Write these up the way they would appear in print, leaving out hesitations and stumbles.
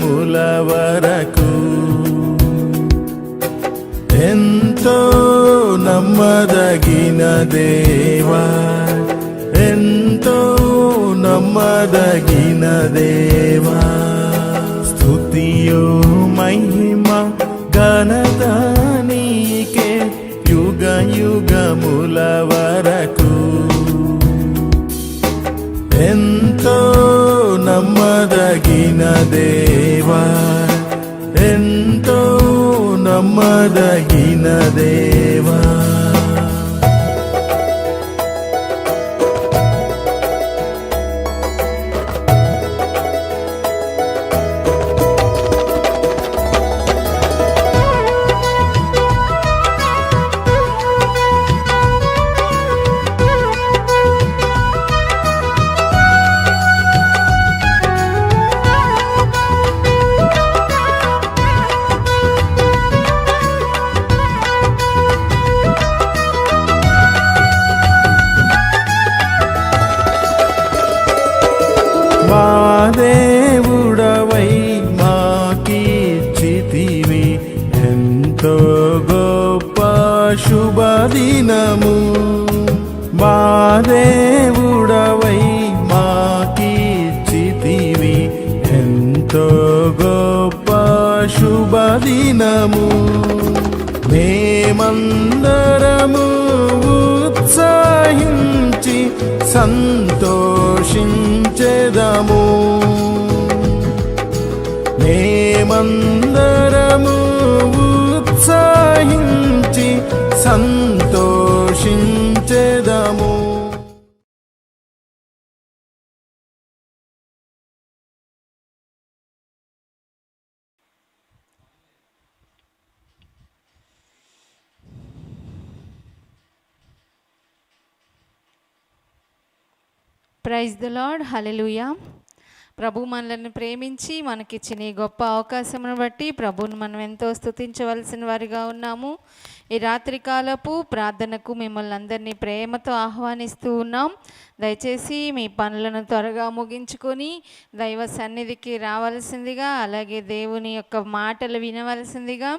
యుగముల వరకు ఎంతో నమ్మదగిన దేవా, ఎంతో నమ్మదగిన దేవా. స్తుతియో మహిమ ఘనత నీకే యుగ యుగముల వరకు ఎంతో నమ్మదగిన దేవా, ఎంతో నమ్మదగిన దేవా. మా దేవుడవై మాకిచ్చితివి ఎంతో గొప్ప శుభదినము. మా దేవుడవై మాకిచ్చితివి ఎంతో గొప్ప శుభదినము. మేమందరము ఉత్సాహించి సంతోషించెదము. మేమందరము ఉత్సాహించి సంతోషించెదము. ప్రైజ్ ద లార్డ్, హల్లెలూయా. ప్రభు మనల్ని ప్రేమించి మనకిచ్చిన ఈ గొప్ప అవకాశమును బట్టి ప్రభువును మనం ఎంతో స్తుతించవలసిన వారిగా ఉన్నాము. ఈ రాత్రికాలపు ప్రార్థనకు మిమ్మల్ని అందరినీ ప్రేమతో ఆహ్వానిస్తూ ఉన్నాం. దయచేసి మీ పనులను త్వరగా ముగించుకొని దైవ సన్నిధికి రావాల్సిందిగా, అలాగే దేవుని యొక్క మాటలు వినవలసిందిగా,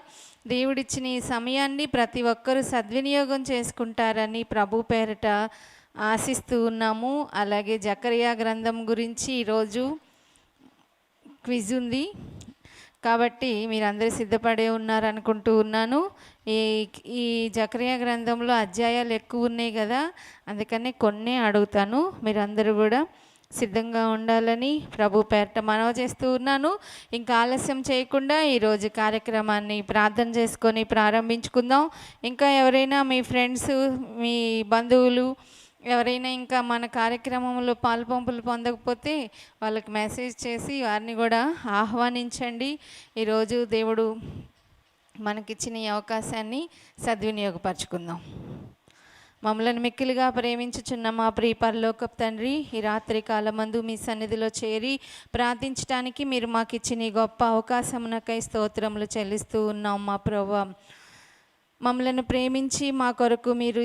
దేవుడిచ్చిన ఈ సమయాన్ని ప్రతి ఒక్కరూ సద్వినియోగం చేసుకుంటారని ప్రభు పేరట ఆశిస్తూ ఉన్నాము. అలాగే జకరియా గ్రంథం గురించి ఈరోజు క్విజ్ ఉంది కాబట్టి మీరందరూ సిద్ధపడే ఉన్నారనుకుంటూ ఉన్నాను. ఈ జకరియా గ్రంథంలో అధ్యాయాలు ఎక్కువ ఉన్నాయి కదా, అందుకని కొన్నే అడుగుతాను. మీరందరూ కూడా సిద్ధంగా ఉండాలని ప్రభు పేరట మనవి చేస్తూ ఉన్నాను. ఇంకా ఆలస్యం చేయకుండా ఈరోజు కార్యక్రమాన్ని ప్రార్థన చేసుకొని ప్రారంభించుకుందాం. ఇంకా ఎవరైనా మీ ఫ్రెండ్స్, మీ బంధువులు ఎవరైనా ఇంకా మన కార్యక్రమంలో పాలుపంపులు పొందకపోతే వాళ్ళకి మెసేజ్ చేసి వారిని కూడా ఆహ్వానించండి. ఈరోజు దేవుడు మనకిచ్చిన ఈ అవకాశాన్ని సద్వినియోగపరచుకుందాం. మమ్మల్ని మిక్కిలిగా ప్రేమించుచున్న మా ప్రియ పరలోకపు తండ్రి, ఈ రాత్రి కాలమందు మీ సన్నిధిలో చేరి ప్రార్థించడానికి మీరు మాకు ఇచ్చిన ఈ గొప్ప అవకాశమునకై స్తోత్రములు చెల్లిస్తూ ఉన్నాం. మా ప్రభువా, మమ్మలను ప్రేమించి మా కొరకు మీరు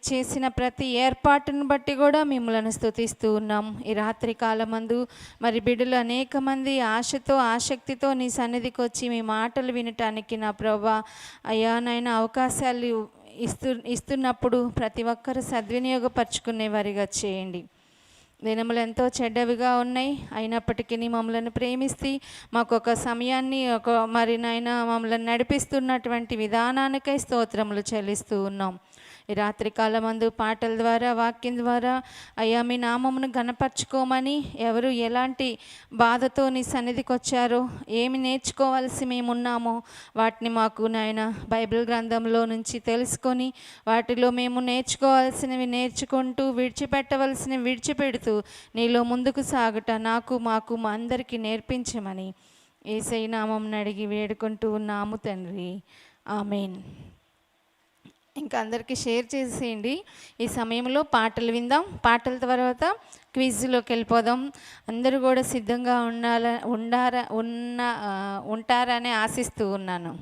చేసిన ప్రతి ఏర్పాటును బట్టి కూడా మిమ్మల్ని స్తుతిస్తూ ఉన్నాం. ఈ రాత్రి కాలమందు మరి బిడ్డలు అనేక మంది ఆశతో ఆసక్తితో నీ సన్నిధికి వచ్చి మీ మాటలు వినటానికి నా ప్రభువా అయ్యా నాయన అవకాశాలు ఇస్తున్నప్పుడు ప్రతి ఒక్కరు సద్వినియోగపరచుకునే వారిగా చేయండి. దినములు ఎంతో చెడ్డవిగా ఉన్నాయి, అయినప్పటికీ మమ్మల్ని ప్రేమిస్తే మాకు ఒక సమయాన్ని మరి నాయన మమ్మల్ని నడిపిస్తున్నటువంటి విధానానికై స్తోత్రములు చెల్లిస్తూ ఉన్నాం. ఈ రాత్రికాలమందు పాటల ద్వారా, వాక్యం ద్వారా అయ్యా మీ నామమును ఘనపరచుకోమని, ఎవరు ఎలాంటి బాధతో నీ సన్నిధికి వచ్చారో, ఏమి నేర్చుకోవాల్సి మేమున్నామో వాటిని మాకు నాయన బైబిల్ గ్రంథంలో నుంచి తెలుసుకొని వాటిలో మేము నేర్చుకోవాల్సినవి నేర్చుకుంటూ, విడిచిపెట్టవలసినవి విడిచిపెడుతూ నీలో ముందుకు సాగుట నాకు మాకు మా అందరికీ నేర్పించమని యేసయ్య నామమున అడిగి వేడుకుంటూ ఉన్నాము తండ్రి, ఆమేన్. ఇంకా అందరికీ షేర్ చేసేయండి. ఈ సమయంలో పాటలు విందాం. పాటల తర్వాత క్విజ్లోకి వెళ్ళిపోదాం. అందరూ కూడా సిద్ధంగా ఉంటారని ఆశిస్తూ ఉన్నాను.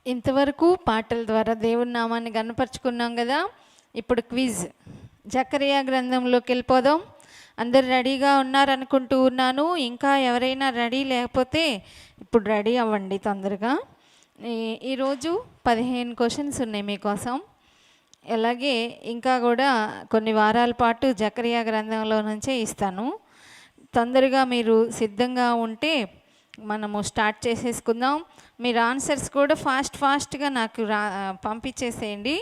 ఇంతవరకు పాటల ద్వారా దేవుని నామాన్ని గణపరుచుకున్నాం కదా. ఇప్పుడు క్విజ్. జకరియా గ్రంథంలోకి వెళ్ళిపోదాం. అందరు రెడీగా ఉన్నారనుకుంటూ ఉన్నాను. ఇంకా ఎవరైనా రెడీ లేకపోతే ఇప్పుడు రెడీ అవ్వండి తొందరగా. ఈరోజు 15 క్వశ్చన్స్ ఉన్నాయి మీకోసం. అలాగే ఇంకా కూడా కొన్ని వారాల పాటు జకరియా గ్రంథంలో నుంచే ఇస్తాను. తొందరగా మీరు సిద్ధంగా ఉంటే మనము స్టార్ట్ చేసేసుకుందాం. మీరు ఆన్సర్స్ కూడా ఫాస్ట్గా నాకు పంపించేసేయండి.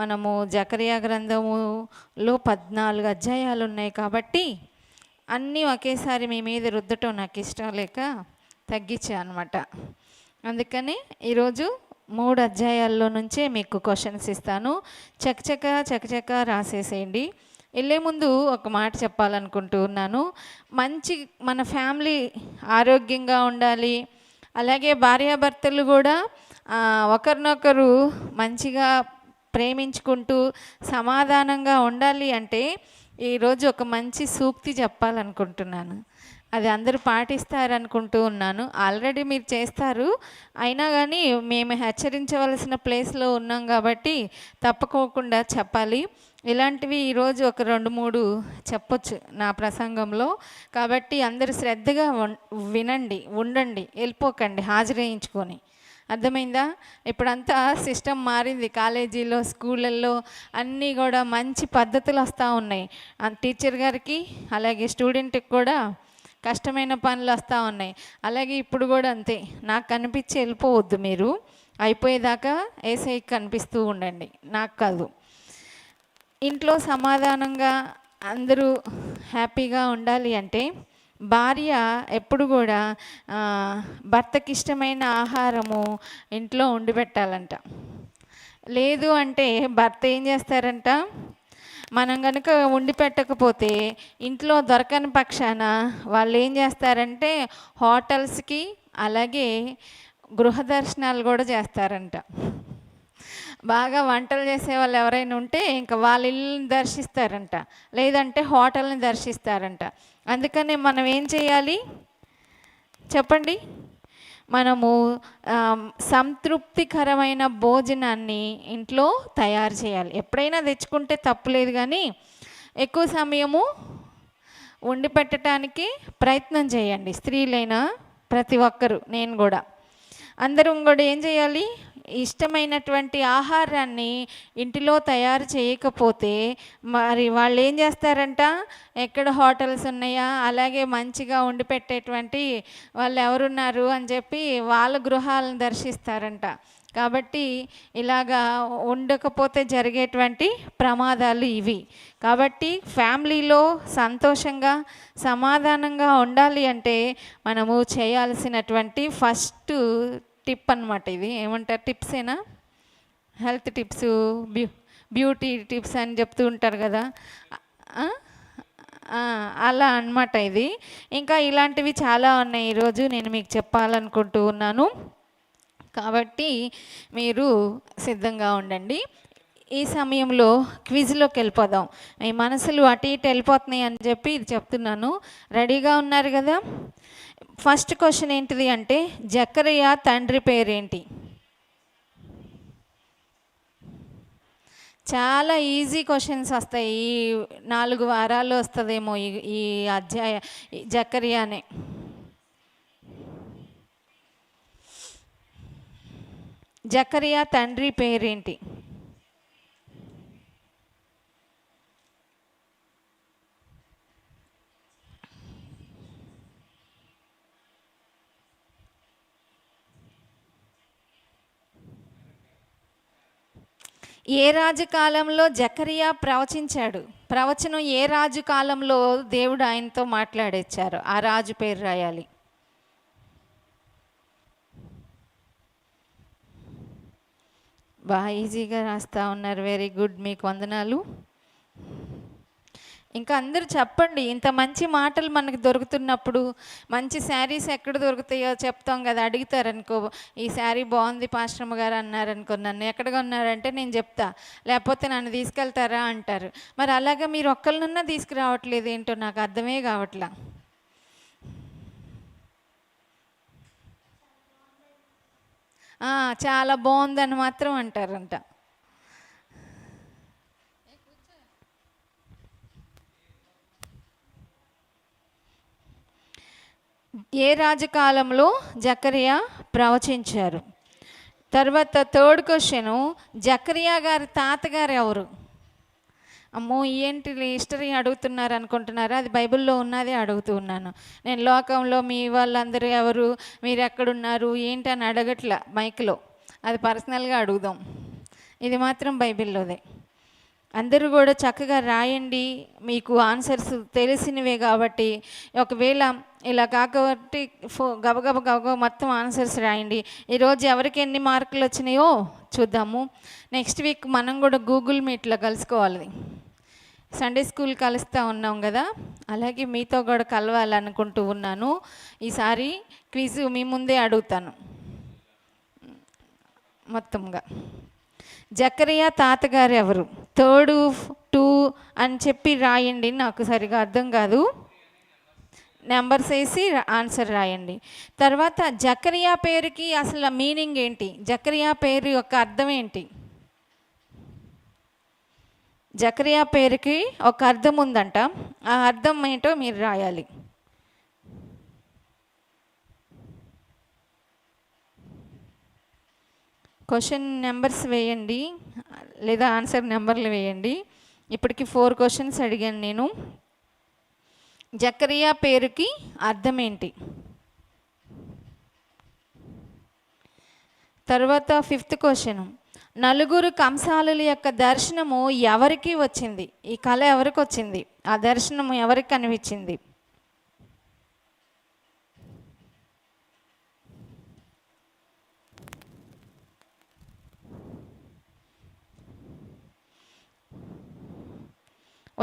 మనము జకరియా గ్రంథములో 14 అధ్యాయాలు ఉన్నాయి కాబట్టి అన్నీ ఒకేసారి మీ మీద రుద్దటం నాకు ఇష్టం లేక తగ్గించా అనమాట. అందుకని ఈరోజు 3 అధ్యాయాల్లో నుంచే మీకు క్వశ్చన్స్ ఇస్తాను. చకచక రాసేసేయండి. వెళ్ళే ముందు ఒక మాట చెప్పాలనుకుంటూ ఉన్నాను. మన ఫ్యామిలీ ఆరోగ్యంగా ఉండాలి. అలాగే భార్యాభర్తలు కూడా ఒకరినొకరు మంచిగా ప్రేమించుకుంటూ సమాధానంగా ఉండాలి అంటే ఈరోజు ఒక మంచి సూక్తి చెప్పాలనుకుంటున్నాను. అది అందరూ పాటిస్తారనుకుంటూ ఉన్నాను. ఆల్రెడీ మీరు చేస్తారు. అయినా కానీ మేము హెచ్చరించవలసిన ప్లేస్లో ఉన్నాం కాబట్టి తప్పకోకుండా చెప్పాలి. ఇలాంటివి ఈరోజు ఒక 2-3 చెప్పొచ్చు నా ప్రసంగంలో. కాబట్టి అందరూ శ్రద్ధగా వినండి, ఉండండి, వెళ్ళిపోకండి హాజరేయించుకొని. అర్థమైందా? ఇప్పుడంతా సిస్టమ్ మారింది. కాలేజీలో, స్కూళ్ళల్లో అన్నీ కూడా మంచి పద్ధతులు వస్తూ ఉన్నాయి. టీచర్ గారికి అలాగే స్టూడెంట్కి కూడా కష్టమైన పనులు వస్తూ ఉన్నాయి. అలాగే ఇప్పుడు కూడా అంతే. నాకు కనిపించి వెళ్ళిపోవద్దు, మీరు అయిపోయేదాకా ఏసైకి కనిపిస్తూ ఉండండి, నాకు కాదు. ఇంట్లో సమాధానంగా అందరూ హ్యాపీగా ఉండాలి అంటే భార్య ఎప్పుడు కూడా భర్తకి ఇష్టమైన ఆహారము ఇంట్లో వండి పెట్టాలంట. లేదు అంటే భర్త ఏం చేస్తారంట, మనం కనుక వండి పెట్టకపోతే ఇంట్లో దొరకని పక్షాన వాళ్ళు ఏం చేస్తారంటే హోటల్స్కి అలాగే గృహ దర్శనాలు కూడా చేస్తారంట. బాగా వంటలు చేసే వాళ్ళు ఎవరైనా ఉంటే ఇంకా వాళ్ళ ఇల్లుని దర్శిస్తారంట, లేదంటే హోటల్ని దర్శిస్తారంట. అందుకని మనం ఏం చేయాలి చెప్పండి? మనము సంతృప్తికరమైన భోజనాన్ని ఇంట్లో తయారు చేయాలి. ఎప్పుడైనా తెచ్చుకుంటే తప్పులేదు, కానీ ఎక్కువ సమయము వండి పెట్టడానికి ప్రయత్నం చేయండి. స్త్రీలైనా ప్రతి ఒక్కరు, నేను కూడా, అందరం కూడా ఏం చేయాలి? ఇష్టమైనటువంటి ఆహారాన్ని ఇంటిలో తయారు చేయకపోతే మరి వాళ్ళు ఏం చేస్తారంట, ఎక్కడ హోటల్స్ ఉన్నాయా, అలాగే మంచిగా వండి పెట్టేటువంటి వాళ్ళు ఎవరున్నారు అని చెప్పి వాళ్ళ గృహాలను దర్శిస్తారంట. కాబట్టి ఇలాగా ఉండకపోతే జరిగేటువంటి ప్రమాదాలు ఇవి. కాబట్టి ఫ్యామిలీలో సంతోషంగా సమాధానంగా ఉండాలి అంటే మనము చేయాల్సినటువంటి ఫస్ట్ టిప్ అన్నమాట. ఇది ఏమంటారు, టిప్సేనా? హెల్త్ టిప్స్, బ్యూటీ టిప్స్ అని చెప్తూ ఉంటారు కదా, అలా అన్నమాట ఇది. ఇంకా ఇలాంటివి చాలా ఉన్నాయి ఈరోజు నేను మీకు చెప్పాలనుకుంటూ ఉన్నాను. కాబట్టి మీరు సిద్ధంగా ఉండండి. ఈ సమయంలో క్విజ్లోకి వెళ్ళిపోదాం. మీ మనసులు అటు ఇటు వెళ్ళిపోతున్నాయి అని చెప్పి ఇది చెప్తున్నాను. రెడీగా ఉన్నారు కదా? ఫస్ట్ క్వశ్చన్ ఏంటిది అంటే జకరియా తండ్రి పేరేంటి? చాలా ఈజీ క్వశ్చన్స్ వస్తాయి. ఈ 4 వారాల్లో వస్తుందేమో ఈ అధ్యాయ జకరియానే. జకరియా తండ్రి పేరేంటి? ఏ రాజు కాలంలో జకరియా ప్రవచించాడు? ప్రవచనం ఏ రాజు కాలంలో దేవుడు ఆయనతో మాట్లాడేచ్చారు? ఆ రాజు పేరు రాయాలి. బాగా ఈజీగా రాస్తూ ఉన్నారు. వెరీ గుడ్, మీకు వందనాలు. ఇంకా అందరూ చెప్పండి. ఇంత మంచి మాటలు మనకు దొరుకుతున్నప్పుడు మంచి శారీస్ ఎక్కడ దొరుకుతాయో చెప్తాం కదా. అడుగుతారనుకో, ఈ శారీ బాగుంది పాస్టర్మ గారు అన్నారనుకో, నన్ను ఎక్కడ కొన్నారంటే నేను చెప్తా, లేకపోతే నన్ను తీసుకెళ్తారా అంటారు. మరి అలాగా మీరు ఒక్కరినన్నా తీసుకురావట్లేదు ఏంటో నాకు అర్థమే కావట్లా. చాలా బాగుందని మాత్రం అంటారంట. ఏ రాజకాలంలో జకరియా ప్రవచించారు? తర్వాత థర్డ్ క్వశ్చను, జకరియా గారి తాతగారు ఎవరు? అమ్మో ఏంటి హిస్టరీ అడుగుతున్నారు అనుకుంటున్నారా? అది బైబిల్లో ఉన్నదే అడుగుతూ ఉన్నాను. నేను లోకంలో మీ వాళ్ళందరూ ఎవరు, మీరు ఎక్కడున్నారు ఏంటి అని అడగట్లా మైక్లో. అది పర్సనల్గా అడుగుదాం. ఇది మాత్రం బైబిల్లోదే. అందరూ కూడా చక్కగా రాయండి, మీకు ఆన్సర్స్ తెలిసినవే కాబట్టి. ఒకవేళ ఇలా కాకపోతే గబగబ మొత్తం ఆన్సర్స్ రాయండి. ఈరోజు ఎవరికి ఎన్ని మార్కులు వచ్చినాయో చూద్దాము. నెక్స్ట్ వీక్ మనం కూడా గూగుల్ మీట్లో కలుసుకోవాలి. సండే స్కూల్ కలుస్తూ ఉన్నాం కదా, అలాగే మీతో కూడా కలవాలనుకుంటూ ఉన్నాను. ఈసారి క్విజ్ మీ ముందే అడుగుతాను మొత్తంగా. జకరియా తాతగారు ఎవరు? 3, 2 అని చెప్పి రాయండి, నాకు సరిగా అర్థం కాదు. నెంబర్స్ వేసి ఆన్సర్ రాయండి. తర్వాత జకరియా పేరుకి అసలు మీనింగ్ ఏంటి? జకరియా పేరు యొక్క అర్థం ఏంటి? జకరియా పేరుకి ఒక అర్థం ఉందంట, ఆ అర్థం ఏంటో మీరు రాయాలి. క్వశ్చన్ నెంబర్స్ వేయండి, లేదా ఆన్సర్ నెంబర్లు వేయండి. ఇప్పటికి 4 క్వశ్చన్స్ అడిగాను నేను. జకరియా పేరుకి అర్థం ఏంటి? తర్వాత 5th క్వశ్చన్, నలుగురు కంసాలుల యొక్క దర్శనము ఎవరికి వచ్చింది? ఈ కళ ఎవరికి వచ్చింది? ఆ దర్శనము ఎవరికి కనిపించింది?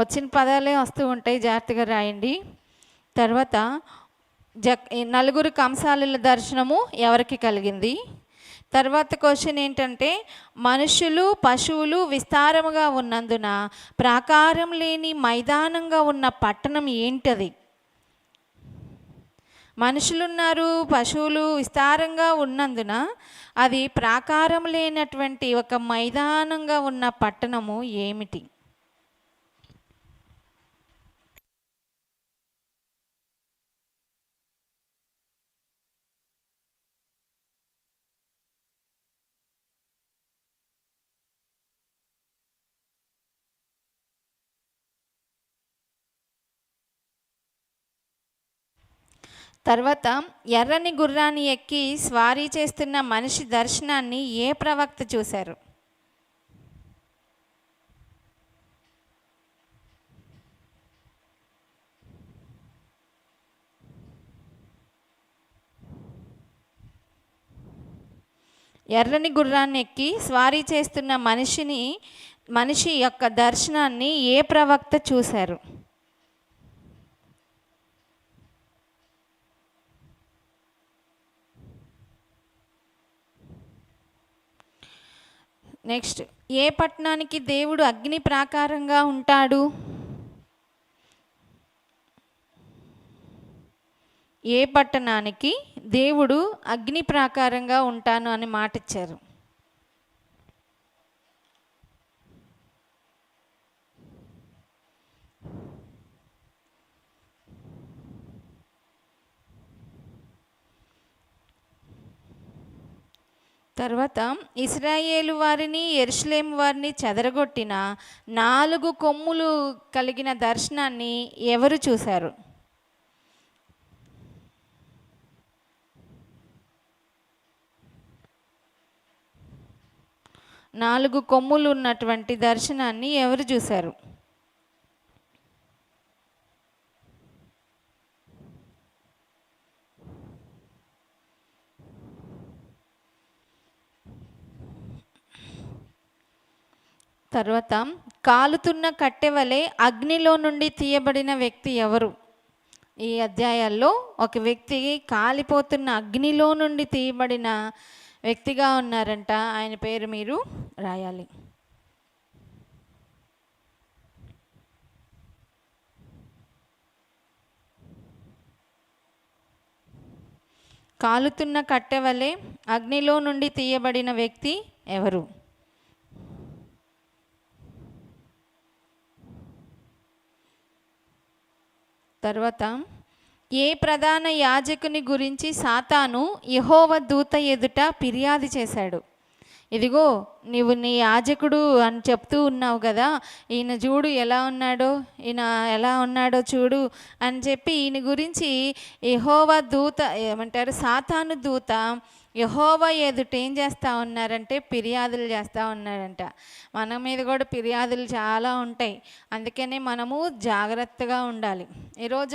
వచ్చిన పదాలే వస్తూ ఉంటాయి, జాగ్రత్తగా రాయండి. తర్వాత నలుగురు కంసాలుల దర్శనము ఎవరికి కలిగింది? తర్వాత క్వశ్చన్ ఏంటంటే, మనుషులు పశువులు విస్తారముగా ఉన్నందున ప్రాకారం లేని మైదానంగా ఉన్న పట్టణం ఏంటది? మనుషులున్నారు, పశువులు విస్తారంగా ఉన్నందున అది ప్రాకారం లేనటువంటి ఒక మైదానంగా ఉన్న పట్టణము ఏమిటి? తర్వాత ఎర్రని గుర్రాన్ని ఎక్కి స్వారీ చేస్తున్న మనిషి దర్శనాన్ని ఏ ప్రవక్త చూశారు? ఎర్రని గుర్రాన్ని ఎక్కి స్వారీ చేస్తున్న మనిషి యొక్క దర్శనాన్ని ఏ ప్రవక్త చూశారు? నెక్స్ట్, ఏ పట్టణానికి దేవుడు అగ్ని ప్రాకారంగా ఉంటాడు? ఏ పట్టణానికి దేవుడు అగ్ని ప్రాకారంగా ఉంటాను అని మాట ఇచ్చారు? తర్వాత ఇశ్రాయేలు వారిని యెరూషలేము వారిని చెదరగొట్టిన 4 కొమ్ములు కలిగిన దర్శనాన్ని ఎవరు చూశారు? నాలుగు కొమ్ములు ఉన్నటువంటి దర్శనాన్ని ఎవరు చూశారు? తర్వాత కాలుతున్న కట్టెవలే అగ్నిలో నుండి తీయబడిన వ్యక్తి ఎవరు? ఈ అధ్యాయాల్లో ఒక వ్యక్తి కాలిపోతున్న అగ్నిలో నుండి తీయబడిన వ్యక్తిగా ఉన్నారంట. ఆయన పేరు మీరు రాయాలి. కాలుతున్న కట్టె వలె అగ్నిలో నుండి తీయబడిన వ్యక్తి ఎవరు? తర్వాత, ఏ ప్రధాన యాజకుని గురించి సాతాను యెహోవా దూత ఎదుట ఫిర్యాదు చేశాడు? ఇదిగో నీవు నీ యాజకుడు అని చెప్తూ ఉన్నావు కదా, ఈయన చూడు ఎలా ఉన్నాడో, ఈయన ఎలా ఉన్నాడో చూడు అని చెప్పి ఈయన గురించి యెహోవా దూత ఏమంటారు, సాతాను దూత యెహోవా ఎదుట ఏం చేస్తూ ఉన్నారంటే ఫిర్యాదులు చేస్తూ ఉన్నాడంట. మన మీద కూడా ఫిర్యాదులు చాలా ఉంటాయి, అందుకనే మనము జాగ్రత్తగా ఉండాలి. ఈరోజు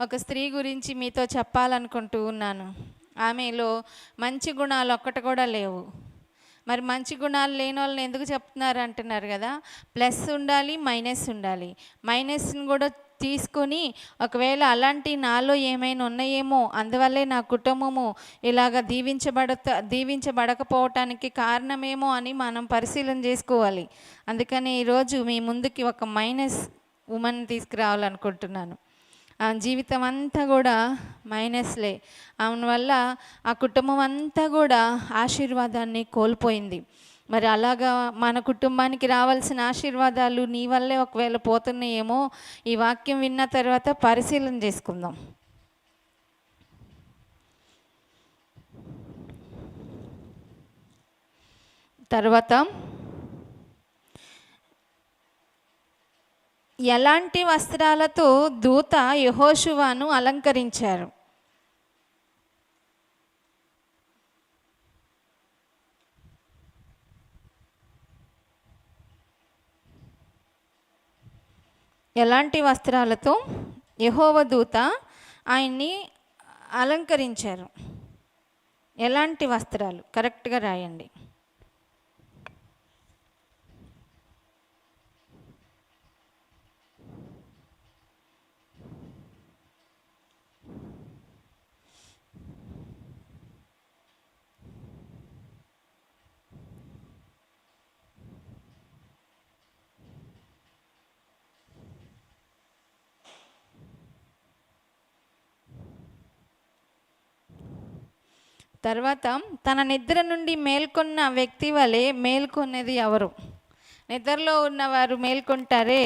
ఒక స్త్రీ గురించి మీతో చెప్పాలనుకుంటూ ఉన్నాను. ఆమెలో మంచి గుణాలు ఒక్కటి కూడా లేవు. మరి మంచి గుణాలు లేని వాళ్ళని ఎందుకు చెప్తున్నారు అంటున్నారు కదా. ప్లస్ ఉండాలి, మైనస్ ఉండాలి. మైనస్ని కూడా తీసుకొని ఒకవేళ అలాంటి నాలో ఏమైనా ఉన్నాయేమో, అందువల్లే నా కుటుంబము ఇలాగ దీవించబడకపోవటానికి కారణమేమో అని మనం పరిశీలన చేసుకోవాలి. అందుకని ఈరోజు మీ ముందుకి ఒక మైనస్ ఉమెన్ తీసుకురావాలనుకుంటున్నాను. ఆ జీవితం అంతా కూడా మైనస్లే. ఆమె వల్ల ఆ కుటుంబం అంతా కూడా ఆశీర్వాదాన్ని కోల్పోయింది. మరి అలాగా మన కుటుంబానికి రావాల్సిన ఆశీర్వాదాలు నీ వల్లే ఒకవేళ పోతున్నాయేమో, ఈ వాక్యం విన్న తర్వాత పరిశీలన చేసుకుందాం. తర్వాత, ఎలాంటి వస్త్రాలతో దూత యెహోషువను అలంకరించారు? ఎలాంటి వస్త్రాలతో యెహోవా దూత ఆయన్ని అలంకరించారు? ఎలాంటి వస్త్రాలు? కరెక్ట్గా రాయండి. తర్వాత, తన నిద్ర నుండి మేల్కొన్న వ్యక్తి వలె మేల్కొన్నది ఎవరు? నిద్రలో ఉన్నవారు మేల్కొంటారే,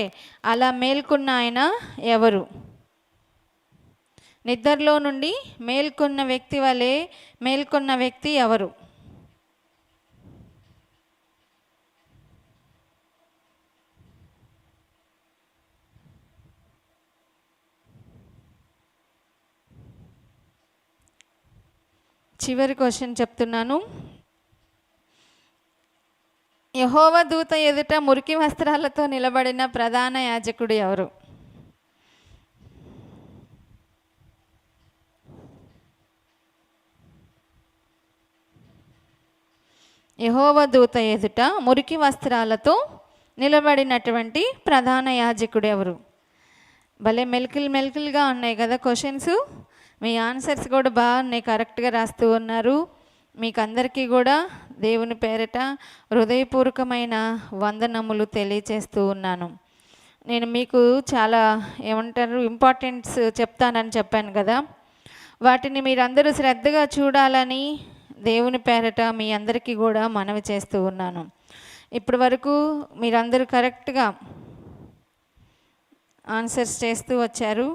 అలా మేల్కొన్న ఆయన ఎవరు? నిద్రలో నుండి మేల్కొన్న వ్యక్తి వలె మేల్కొన్న వ్యక్తి ఎవరు? చివరి క్వశ్చన్ చెప్తున్నాను. యెహోవా దూత ఎదుట మురికి వస్త్రాలతో నిలబడిన ప్రధాన యాజకుడు ఎవరు? యెహోవా దూత ఎదుట మురికి వస్త్రాలతో నిలబడినటువంటి ప్రధాన యాజకుడు ఎవరు? భలే మెలికలుగా ఉన్నాయి కదా క్వశ్చన్స్. మీ ఆన్సర్స్ కూడా బాగున్నాయి, కరెక్ట్గా రాస్తూ ఉన్నారు. మీకు అందరికీ కూడా దేవుని పేరిట హృదయపూర్వకమైన వందనములు తెలియచేస్తూ ఉన్నాను. నేను మీకు చాలా ఇంపార్టెంట్స్ చెప్తానని చెప్పాను కదా, వాటిని మీరందరూ శ్రద్ధగా చూడాలని దేవుని పేరిట మీ అందరికీ కూడా మనవి చేస్తూ ఉన్నాను. ఇప్పటి వరకు మీరందరూ కరెక్ట్గా ఆన్సర్స్ చేస్తూ వచ్చారు.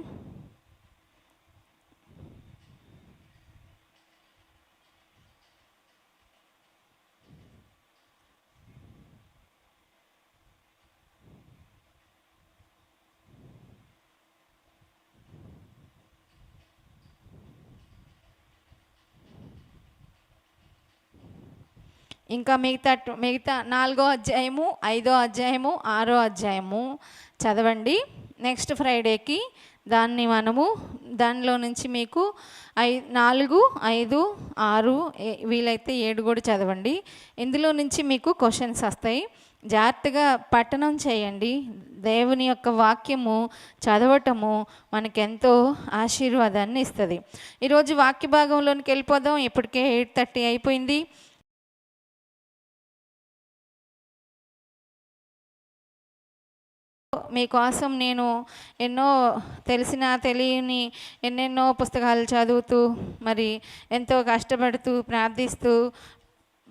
ఇంకా మిగతా 4వ అధ్యాయము, 5వ అధ్యాయము, 6వ అధ్యాయము చదవండి. నెక్స్ట్ ఫ్రైడేకి దానిలో నుంచి మీకు 4, 5, 6 వీలైతే 7 కూడా చదవండి. ఇందులో నుంచి మీకు క్వశ్చన్స్ వస్తాయి. జాగ్రత్తగా పఠనం చేయండి. దేవుని యొక్క వాక్యము చదవటము మనకెంతో ఆశీర్వాదాన్ని ఇస్తుంది. ఈరోజు వాక్య భాగంలోనికి వెళ్ళిపోదాం. ఇప్పటికే 8:30 అయిపోయింది. మీకోసం నేను ఎన్నో తెలియని ఎన్నెన్నో పుస్తకాలు చదువుతూ మరి ఎంతో కష్టపడుతూ ప్రార్థిస్తూ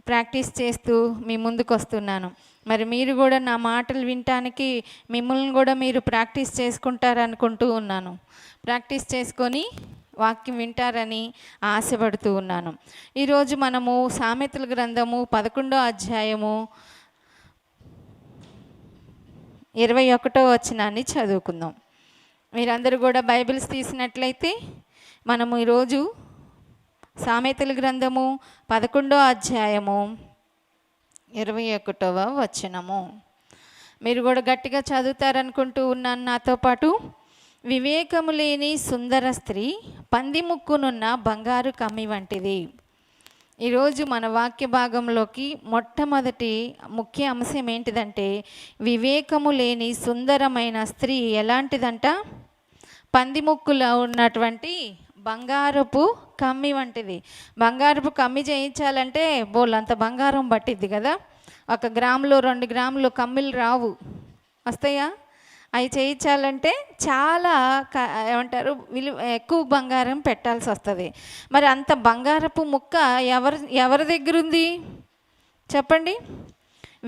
ప్రాక్టీస్ చేస్తూ మీ ముందుకు వస్తున్నాను. మరి మీరు కూడా నా మాటలు వినటానికి మిమ్మల్ని కూడా మీరు ప్రాక్టీస్ చేసుకుంటారనుకుంటూ ఉన్నాను. ప్రాక్టీస్ చేసుకొని వాక్యం వింటారని ఆశపడుతూ ఉన్నాను. ఈరోజు మనము సామెతల గ్రంథము 11వ అధ్యాయము 21వ వచనాన్ని చదువుకుందాం. మీరందరూ కూడా బైబిల్స్ తీసినట్లయితే మనము ఈరోజు సామెతల గ్రంథము 11వ అధ్యాయము 21వ వచనము. మీరు కూడా గట్టిగా చదువుతారనుకుంటూ ఉన్నాను నాతో పాటు. వివేకము లేని సుందర స్త్రీ పంది ముక్కునున్న బంగారు కమ్మి వంటిది. ఈరోజు మన వాక్య భాగంలోకి మొట్టమొదటి ముఖ్య అంశం ఏంటిదంటే, వివేకము లేని సుందరమైన స్త్రీ ఎలాంటిదంట? పంది ముక్కులో ఉన్నటువంటి బంగారపు కమ్మి వంటిది. బంగారపు కమ్మి చేయించాలంటే బోళ్ళంత బంగారం పట్టిద్ది కదా. 1 గ్రాములు 2 గ్రాములు కమ్మిలు రావు, వస్తాయా? అవి చేయించాలంటే చాలా ఏమంటారు ఎక్కువ బంగారం పెట్టాల్సి వస్తుంది. మరి అంత బంగారపు ముక్క ఎవరి దగ్గర ఉంది చెప్పండి?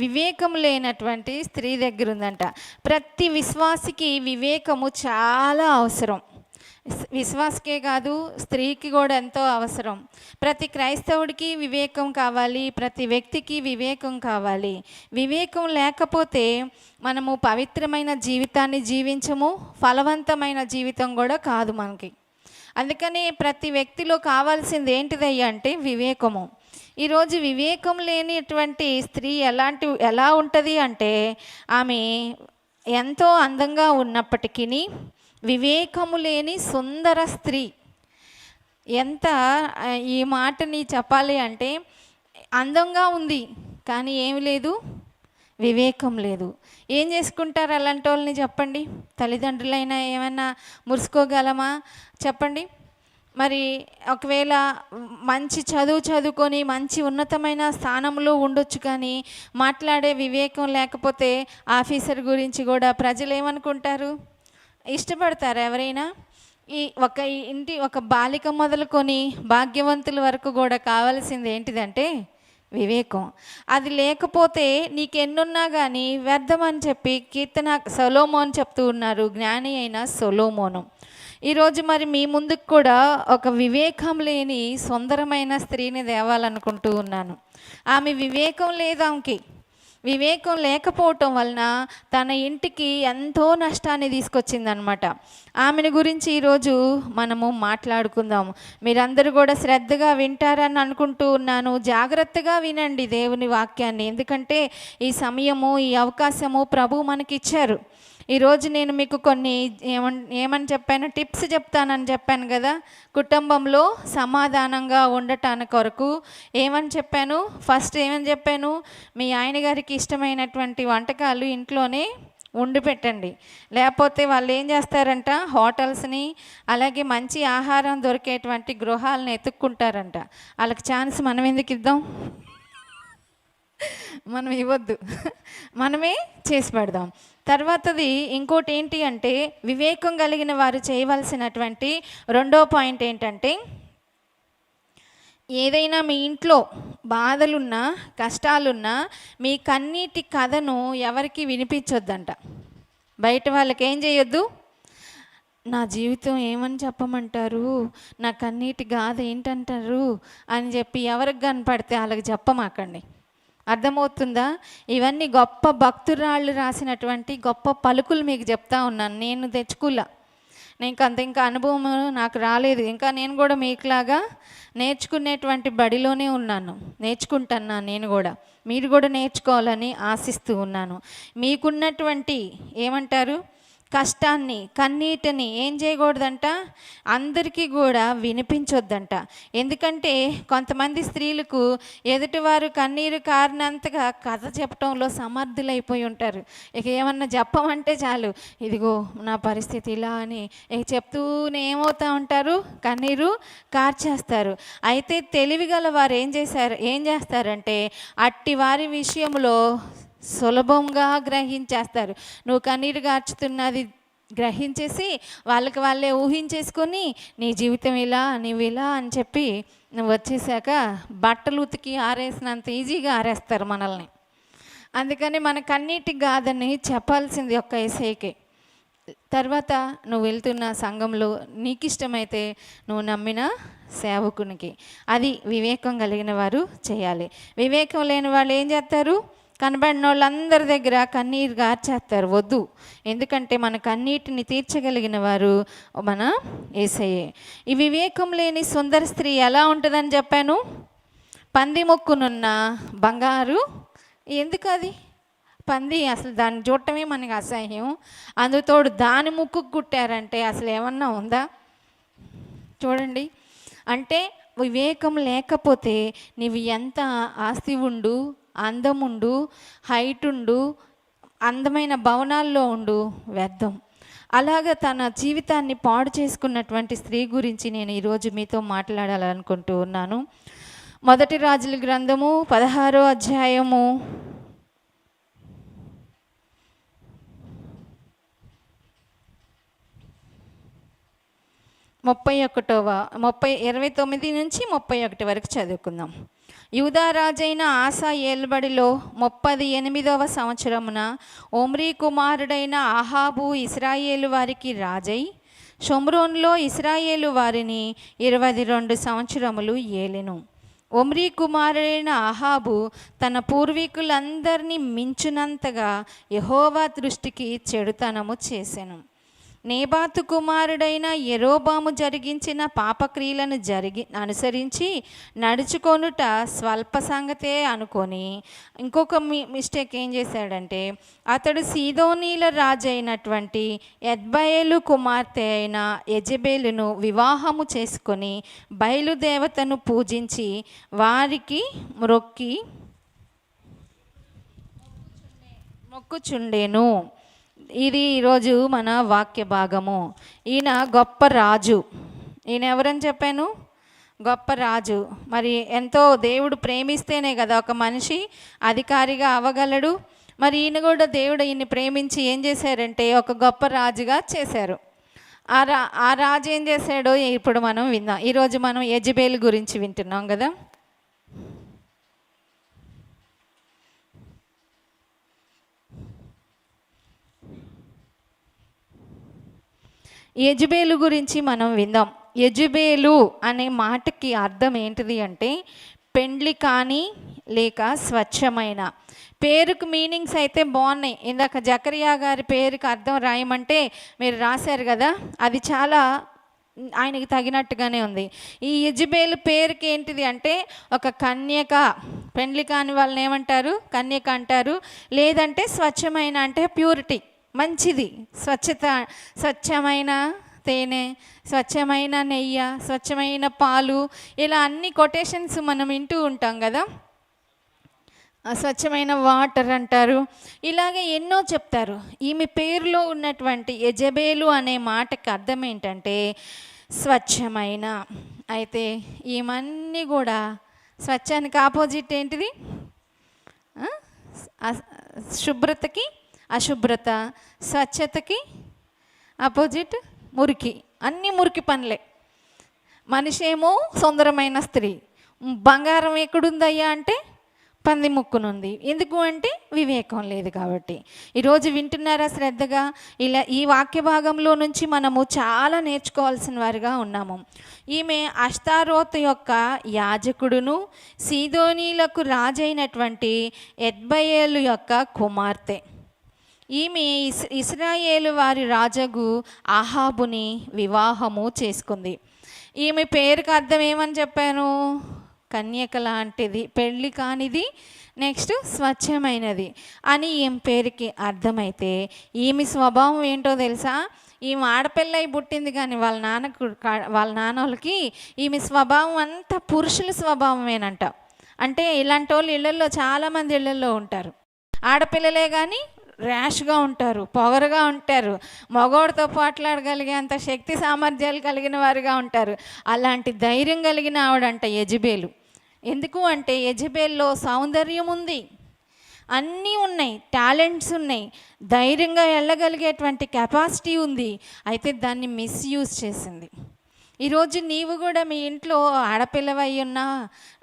వివేకం లేనటువంటి స్త్రీ దగ్గర ఉందంట. ప్రతి విశ్వాసికి వివేకము చాలా అవసరం. విశ్వాసకే కాదు, స్త్రీకి కూడా ఎంతో అవసరం. ప్రతి క్రైస్తవుడికి వివేకం కావాలి, ప్రతి వ్యక్తికి వివేకం కావాలి. వివేకం లేకపోతే మనము పవిత్రమైన జీవితాన్ని జీవించము, ఫలవంతమైన జీవితం కూడా కాదు మనకి. అందుకని ప్రతి వ్యక్తిలో కావాల్సింది ఏంటిదయ్యా అంటే వివేకము. ఈరోజు వివేకం లేనిటువంటి స్త్రీ ఎలా ఉంటుంది అంటే, ఆమె ఎంతో అందంగా ఉన్నప్పటికీ వివేకము లేని సుందర స్త్రీ. ఎంత ఈ మాటని చెప్పాలి అంటే, అందంగా ఉంది కానీ ఏమి లేదు, వివేకం లేదు. ఏం చేసుకుంటారు అలాంటి వాళ్ళని చెప్పండి? తల్లిదండ్రులైనా ఏమైనా మురుసుకోగలమా చెప్పండి? మరి ఒకవేళ మంచి చదువుకొని మంచి ఉన్నతమైన స్థానంలో ఉండొచ్చు, కానీ మాట్లాడే వివేకం లేకపోతే ఆఫీసర్ గురించి కూడా ప్రజలు ఏమనుకుంటారు? ఇష్టపడతారు ఎవరైనా? ఒక బాలిక మొదలుకొని భాగ్యవంతుల వరకు కూడా కావాల్సింది ఏంటిదంటే వివేకం. అది లేకపోతే నీకెన్నున్నా కానీ వ్యర్థం అని చెప్పి కీర్తన సొలొమోను చెప్తూ ఉన్నారు, జ్ఞాని అయిన సొలొమోను. ఈరోజు మరి మీ ముందుకు కూడా ఒక వివేకం లేని సుందరమైన స్త్రీని తేవాలనుకుంటూ ఉన్నాను. ఆమె వివేకం లేదు. ఆమెకి వివేకం లేకపోవటం వలన తన ఇంటికి ఎంతో నష్టాన్ని తీసుకొచ్చిందనమాట. ఆమెను గురించి ఈరోజు మనము మాట్లాడుకుందాం. మీరందరూ కూడా శ్రద్ధగా వింటారని అనుకుంటూ ఉన్నాను. జాగ్రత్తగా వినండి దేవుని వాక్యాన్ని, ఎందుకంటే ఈ సమయము ఈ అవకాశము ప్రభు మనకి ఇచ్చారు. ఈరోజు నేను మీకు కొన్ని ఏమని చెప్పాను, టిప్స్ చెప్తానని చెప్పాను కదా. కుటుంబంలో సమాధానంగా ఉండటానికి కొరకు ఏమని చెప్పాను? ఫస్ట్ ఏమని చెప్పాను? మీ ఆయన గారికి ఇష్టమైనటువంటి వంటకాలు ఇంట్లోనే వండి పెట్టండి. లేకపోతే వాళ్ళు ఏం చేస్తారంట, హోటల్స్ని అలాగే మంచి ఆహారం దొరికేటువంటి గృహాలను ఎత్తుక్కుంటారంట. వాళ్ళకి ఛాన్స్ మనం ఎందుకు ఇద్దాం? మనం ఇవ్వద్దు, మనమే చేసి పెడదాం. తర్వాతది ఇంకోటి ఏంటి అంటే, వివేకం కలిగిన వారు చేయవలసినటువంటి 2వ పాయింట్ ఏంటంటే, ఏదైనా మీ ఇంట్లో బాధలున్నా కష్టాలున్నా మీ కన్నీటి కథను ఎవరికి వినిపించొద్దంట. బయట వాళ్ళకి ఏం చేయొద్దు? నా జీవితం ఏమని చెప్పమంటారు, నా కన్నీటి గాథ ఏంటంటారు అని చెప్పి ఎవరికి కనపడితే వాళ్ళకి చెప్పమాకండి. అర్థమవుతుందా? ఇవన్నీ గొప్ప భక్తురాళ్ళు రాసినటువంటి గొప్ప పలుకులు మీకు చెప్తా ఉన్నాను. నేను తెచ్చుకోలే, ఇంకా అనుభవం నాకు రాలేదు. ఇంకా నేను కూడా మీకులాగా నేర్చుకునేటువంటి బడిలోనే ఉన్నాను, నేర్చుకుంటున్నాను. నేను కూడా మీరు కూడా నేర్చుకోవాలని ఆశిస్తూ ఉన్నాను. మీకున్నటువంటి ఏమంటారు కష్టాన్ని కన్నీటిని ఏం చేయకూడదంట, అందరికీ కూడా వినిపించొద్దంట. ఎందుకంటే కొంతమంది స్త్రీలకు ఎదుటివారు కన్నీరు కారినంతగా కథ చెప్పడంలో సమర్థులైపోయి ఉంటారు. ఇక ఏమన్నా చెప్పమంటే చాలు, ఇదిగో నా పరిస్థితి ఇలా అని చెప్తూనే ఏమవుతూ ఉంటారు, కన్నీరు కార్చేస్తారు. అయితే తెలివిగల వారు ఏం చేస్తారంటే అట్టి వారి విషయంలో సులభంగా గ్రహించేస్తారు. నువ్వు కన్నీరు గార్చుతున్నది గ్రహించేసి వాళ్ళకి వాళ్ళే ఊహించేసుకొని నీ జీవితం ఇలా నీవు ఇలా అని చెప్పి నువ్వు వచ్చేసాక బట్టలు ఉతికి ఆరేసినంత ఈజీగా ఆరేస్తారు మనల్ని. అందుకని మన కన్నీటికి కాదని చెప్పాల్సింది ఒక్క యేసయ్యకే. తర్వాత నువ్వు వెళ్తున్న సంఘంలో నీకు ఇష్టమైతే నువ్వు నమ్మిన సేవకునికి, అది వివేకం కలిగిన వారు చేయాలి. వివేకం లేని వాళ్ళు ఏం చేస్తారు? కనబడిన వాళ్ళందరి దగ్గర కన్నీరు గార్చేస్తారు. వద్దు, ఎందుకంటే మన కన్నీటిని తీర్చగలిగిన వారు మన యేసయ్యే. ఈ వివేకం లేని సుందర స్త్రీ ఎలా ఉంటుందని చెప్పాను? పంది ముక్కునున్న బంగారు. ఎందుకు అది పంది? అసలు దాన్ని చూడటమే మనకి అసహ్యం. అందుతోడు దాని ముక్కు కుట్టారంటే అసలు ఏమన్నా ఉందా? చూడండి, అంటే వివేకం లేకపోతే నీవు ఎంత ఆస్తి ఉండు, అందముండు, హైట్ ఉండు, అందమైన భవనాల్లో ఉండు, వ్యర్థం. అలాగ తన జీవితాన్ని పాడు చేసుకున్నటువంటి స్త్రీ గురించి నేను ఈరోజు మీతో మాట్లాడాలనుకుంటూ ఉన్నాను. మొదటి రాజుల గ్రంథము 16వ అధ్యాయము 29 నుంచి 31 వరకు చదువుకుందాం. యూదా రాజైన ఆసా ఏలుబడిలో 38వ సంవత్సరమున ఒమ్రీ కుమారుడైన ఆహాబు ఇశ్రాయేలు వారికి రాజై షోమ్రోన్లో ఇశ్రాయేలు వారిని 22 సంవత్సరములు ఏలెను. ఒమ్రీ కుమారుడైన ఆహాబు తన పూర్వీకులందరినీ మించునంతగా యెహోవా దృష్టికి చెడుతనము చేసెను. నేబాతు కుమారుడైన యెరోబాము జరిగించిన పాపక్రియలను అనుసరించి నడుచుకొనుట స్వల్ప సంగతే అనుకొని ఇంకొక మిస్టేక్ ఏం చేశాడంటే, అతడు సీదోనీల రాజు అయినటువంటి ఎద్బయలు కుమార్తె అయిన యెజెబెలును వివాహము చేసుకొని బయలుదేవతను పూజించి వారికి మొక్కుచుండెను. ఇది ఈరోజు మన వాక్య భాగము. ఈయన గొప్ప రాజు. ఈయన ఎవరని చెప్పాను? గొప్ప రాజు. మరి ఎంతో దేవుడు ప్రేమిస్తేనే కదా ఒక మనిషి అధికారిగా అవ్వగలడు. మరి ఈయన కూడా దేవుడు ఈయన్ని ప్రేమించి ఏం చేశారంటే ఒక గొప్ప రాజుగా చేశారు. ఆ రాజు ఏం చేశాడో ఇప్పుడు మనం విందాం. ఈరోజు మనం యెజెబెలు గురించి వింటున్నాం కదా. యెజెబెలు గురించి మనం విందాం. యెజెబెలు అనే మాటకి అర్థం ఏంటిది అంటే పెండ్లి కాని లేక స్వచ్ఛమైన. పేరుకు మీనింగ్స్ అయితే బాగున్నాయి. ఇందాక జకరియా గారి పేరుకి అర్థం రాయమంటే మీరు రాశారు కదా, అది చాలా ఆయనకి తగినట్టుగానే ఉంది. ఈ యెజెబెలు పేరుకి ఏంటిది అంటే ఒక కన్యక. పెండ్లి కాని వాళ్ళని ఏమంటారు? కన్యక అంటారు. లేదంటే స్వచ్ఛమైన అంటే ప్యూరిటీ, మంచిది, స్వచ్ఛత, స్వచ్ఛమైన తేనె, స్వచ్ఛమైన నెయ్యి, స్వచ్ఛమైన పాలు, ఇలా అన్ని కొటేషన్స్ మనం వింటూ ఉంటాం కదా. స్వచ్ఛమైన వాటర్ అంటారు, ఇలాగే ఎన్నో చెప్తారు. ఈమె పేరులో ఉన్నటువంటి యెజెబెలు అనే మాటకి అర్థం ఏంటంటే స్వచ్ఛమైన. అయితే ఈమెన్నీ కూడా స్వచ్ఛానికి ఆపోజిట్ ఏంటిది? శుభ్రతకి అశుభ్రత, స్వచ్ఛతకి ఆపోజిట్ మురికి. అన్నీ మురికి పనులే. మనిషి ఏమో సుందరమైన స్త్రీ. బంగారం ఎక్కడుందయ్యా అంటే పంది ముక్కునుంది. ఎందుకు అంటే వివేకం లేదు కాబట్టి. ఈరోజు వింటున్నారా శ్రద్ధగా? ఇలా ఈ వాక్య భాగంలో నుంచి మనము చాలా నేర్చుకోవాల్సిన వారిగా ఉన్నాము. ఈమె అష్తారోత్ యొక్క యాజకుడును సీదోనీలకు రాజైనటువంటి ఎద్బయలు యొక్క కుమార్తె. ఈమె ఇశ్రాయేలు వారి రాజగు ఆహాబుని వివాహము చేసుకుంది. ఈమె పేరుకి అర్థం ఏమని చెప్పాను? కన్యక లాంటిది, పెళ్ళి కానిది, నెక్స్ట్ స్వచ్ఛమైనది అని ఈమె పేరుకి అర్థమైతే ఈమె స్వభావం ఏంటో తెలుసా? ఈమె ఆడపిల్లై పుట్టింది కానీ వాళ్ళ నాన్నోళ్ళకి ఈమె స్వభావం అంతా పురుషుల స్వభావమేనంట. అంటే ఇలాంటి వాళ్ళు ఇళ్లలో చాలామంది ఇళ్లలో ఉంటారు. ఆడపిల్లలే కానీ ర్యాష్గా ఉంటారు, పొగరుగా ఉంటారు, మగవాడితో పోట్లాడగలిగే అంత శక్తి సామర్థ్యాలు కలిగిన వారుగా ఉంటారు. అలాంటి ధైర్యం కలిగిన ఆవిడంట యెజెబెలు. ఎందుకు అంటే యెజెబెల్లో సౌందర్యం ఉంది, అన్నీ ఉన్నాయి, టాలెంట్స్ ఉన్నాయి, ధైర్యంగా వెళ్ళగలిగేటువంటి కెపాసిటీ ఉంది. అయితే దాన్ని మిస్యూజ్ చేసింది. ఈరోజు నీవు కూడా మీ ఇంట్లో ఆడపిల్లవై ఉన్నా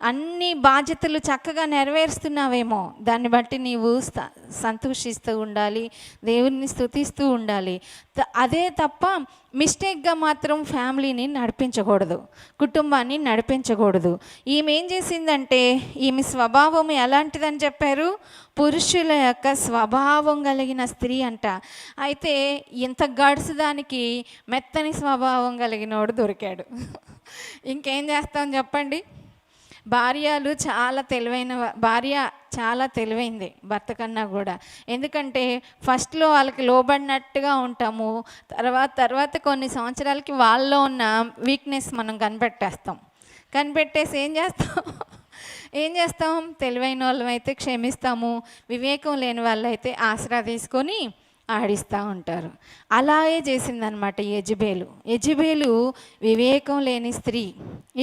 అన్ని బాధ్యతలు చక్కగా నెరవేరుస్తున్నావేమో, దాన్ని బట్టి నీవు సంతోషిస్తూ ఉండాలి, దేవుణ్ణి స్తుతిస్తూ ఉండాలి. అదే తప్ప మిస్టేక్గా మాత్రం ఫ్యామిలీని నడిపించకూడదు, కుటుంబాన్ని నడిపించకూడదు. ఈమె ఏం చేసిందంటే, ఈమె స్వభావం ఎలాంటిదని చెప్పారు? పురుషుల యొక్క స్వభావం కలిగిన స్త్రీ అంట. అయితే ఇంత గడుసుదానికి మెత్తని స్వభావం కలిగినోడు దొరికాడు. ఇంకేం చేస్తాం చెప్పండి? భార్య చాలా తెలివైంది భర్త కన్నా కూడా. ఎందుకంటే ఫస్ట్లో వాళ్ళకి లోబడినట్టుగా ఉంటాము, తర్వాత కొన్ని సంవత్సరాలకి వాళ్ళలో ఉన్న వీక్నెస్ మనం కనిపెట్టేసి ఏం చేస్తాం? తెలివైన వాళ్ళమైతే క్షమిస్తాము, వివేకం లేని వాళ్ళైతే ఆసరా తీసుకొని ఆడిస్తూ ఉంటారు. అలాగే చేసిందనమాట యెజబేలు వివేకం లేని స్త్రీ.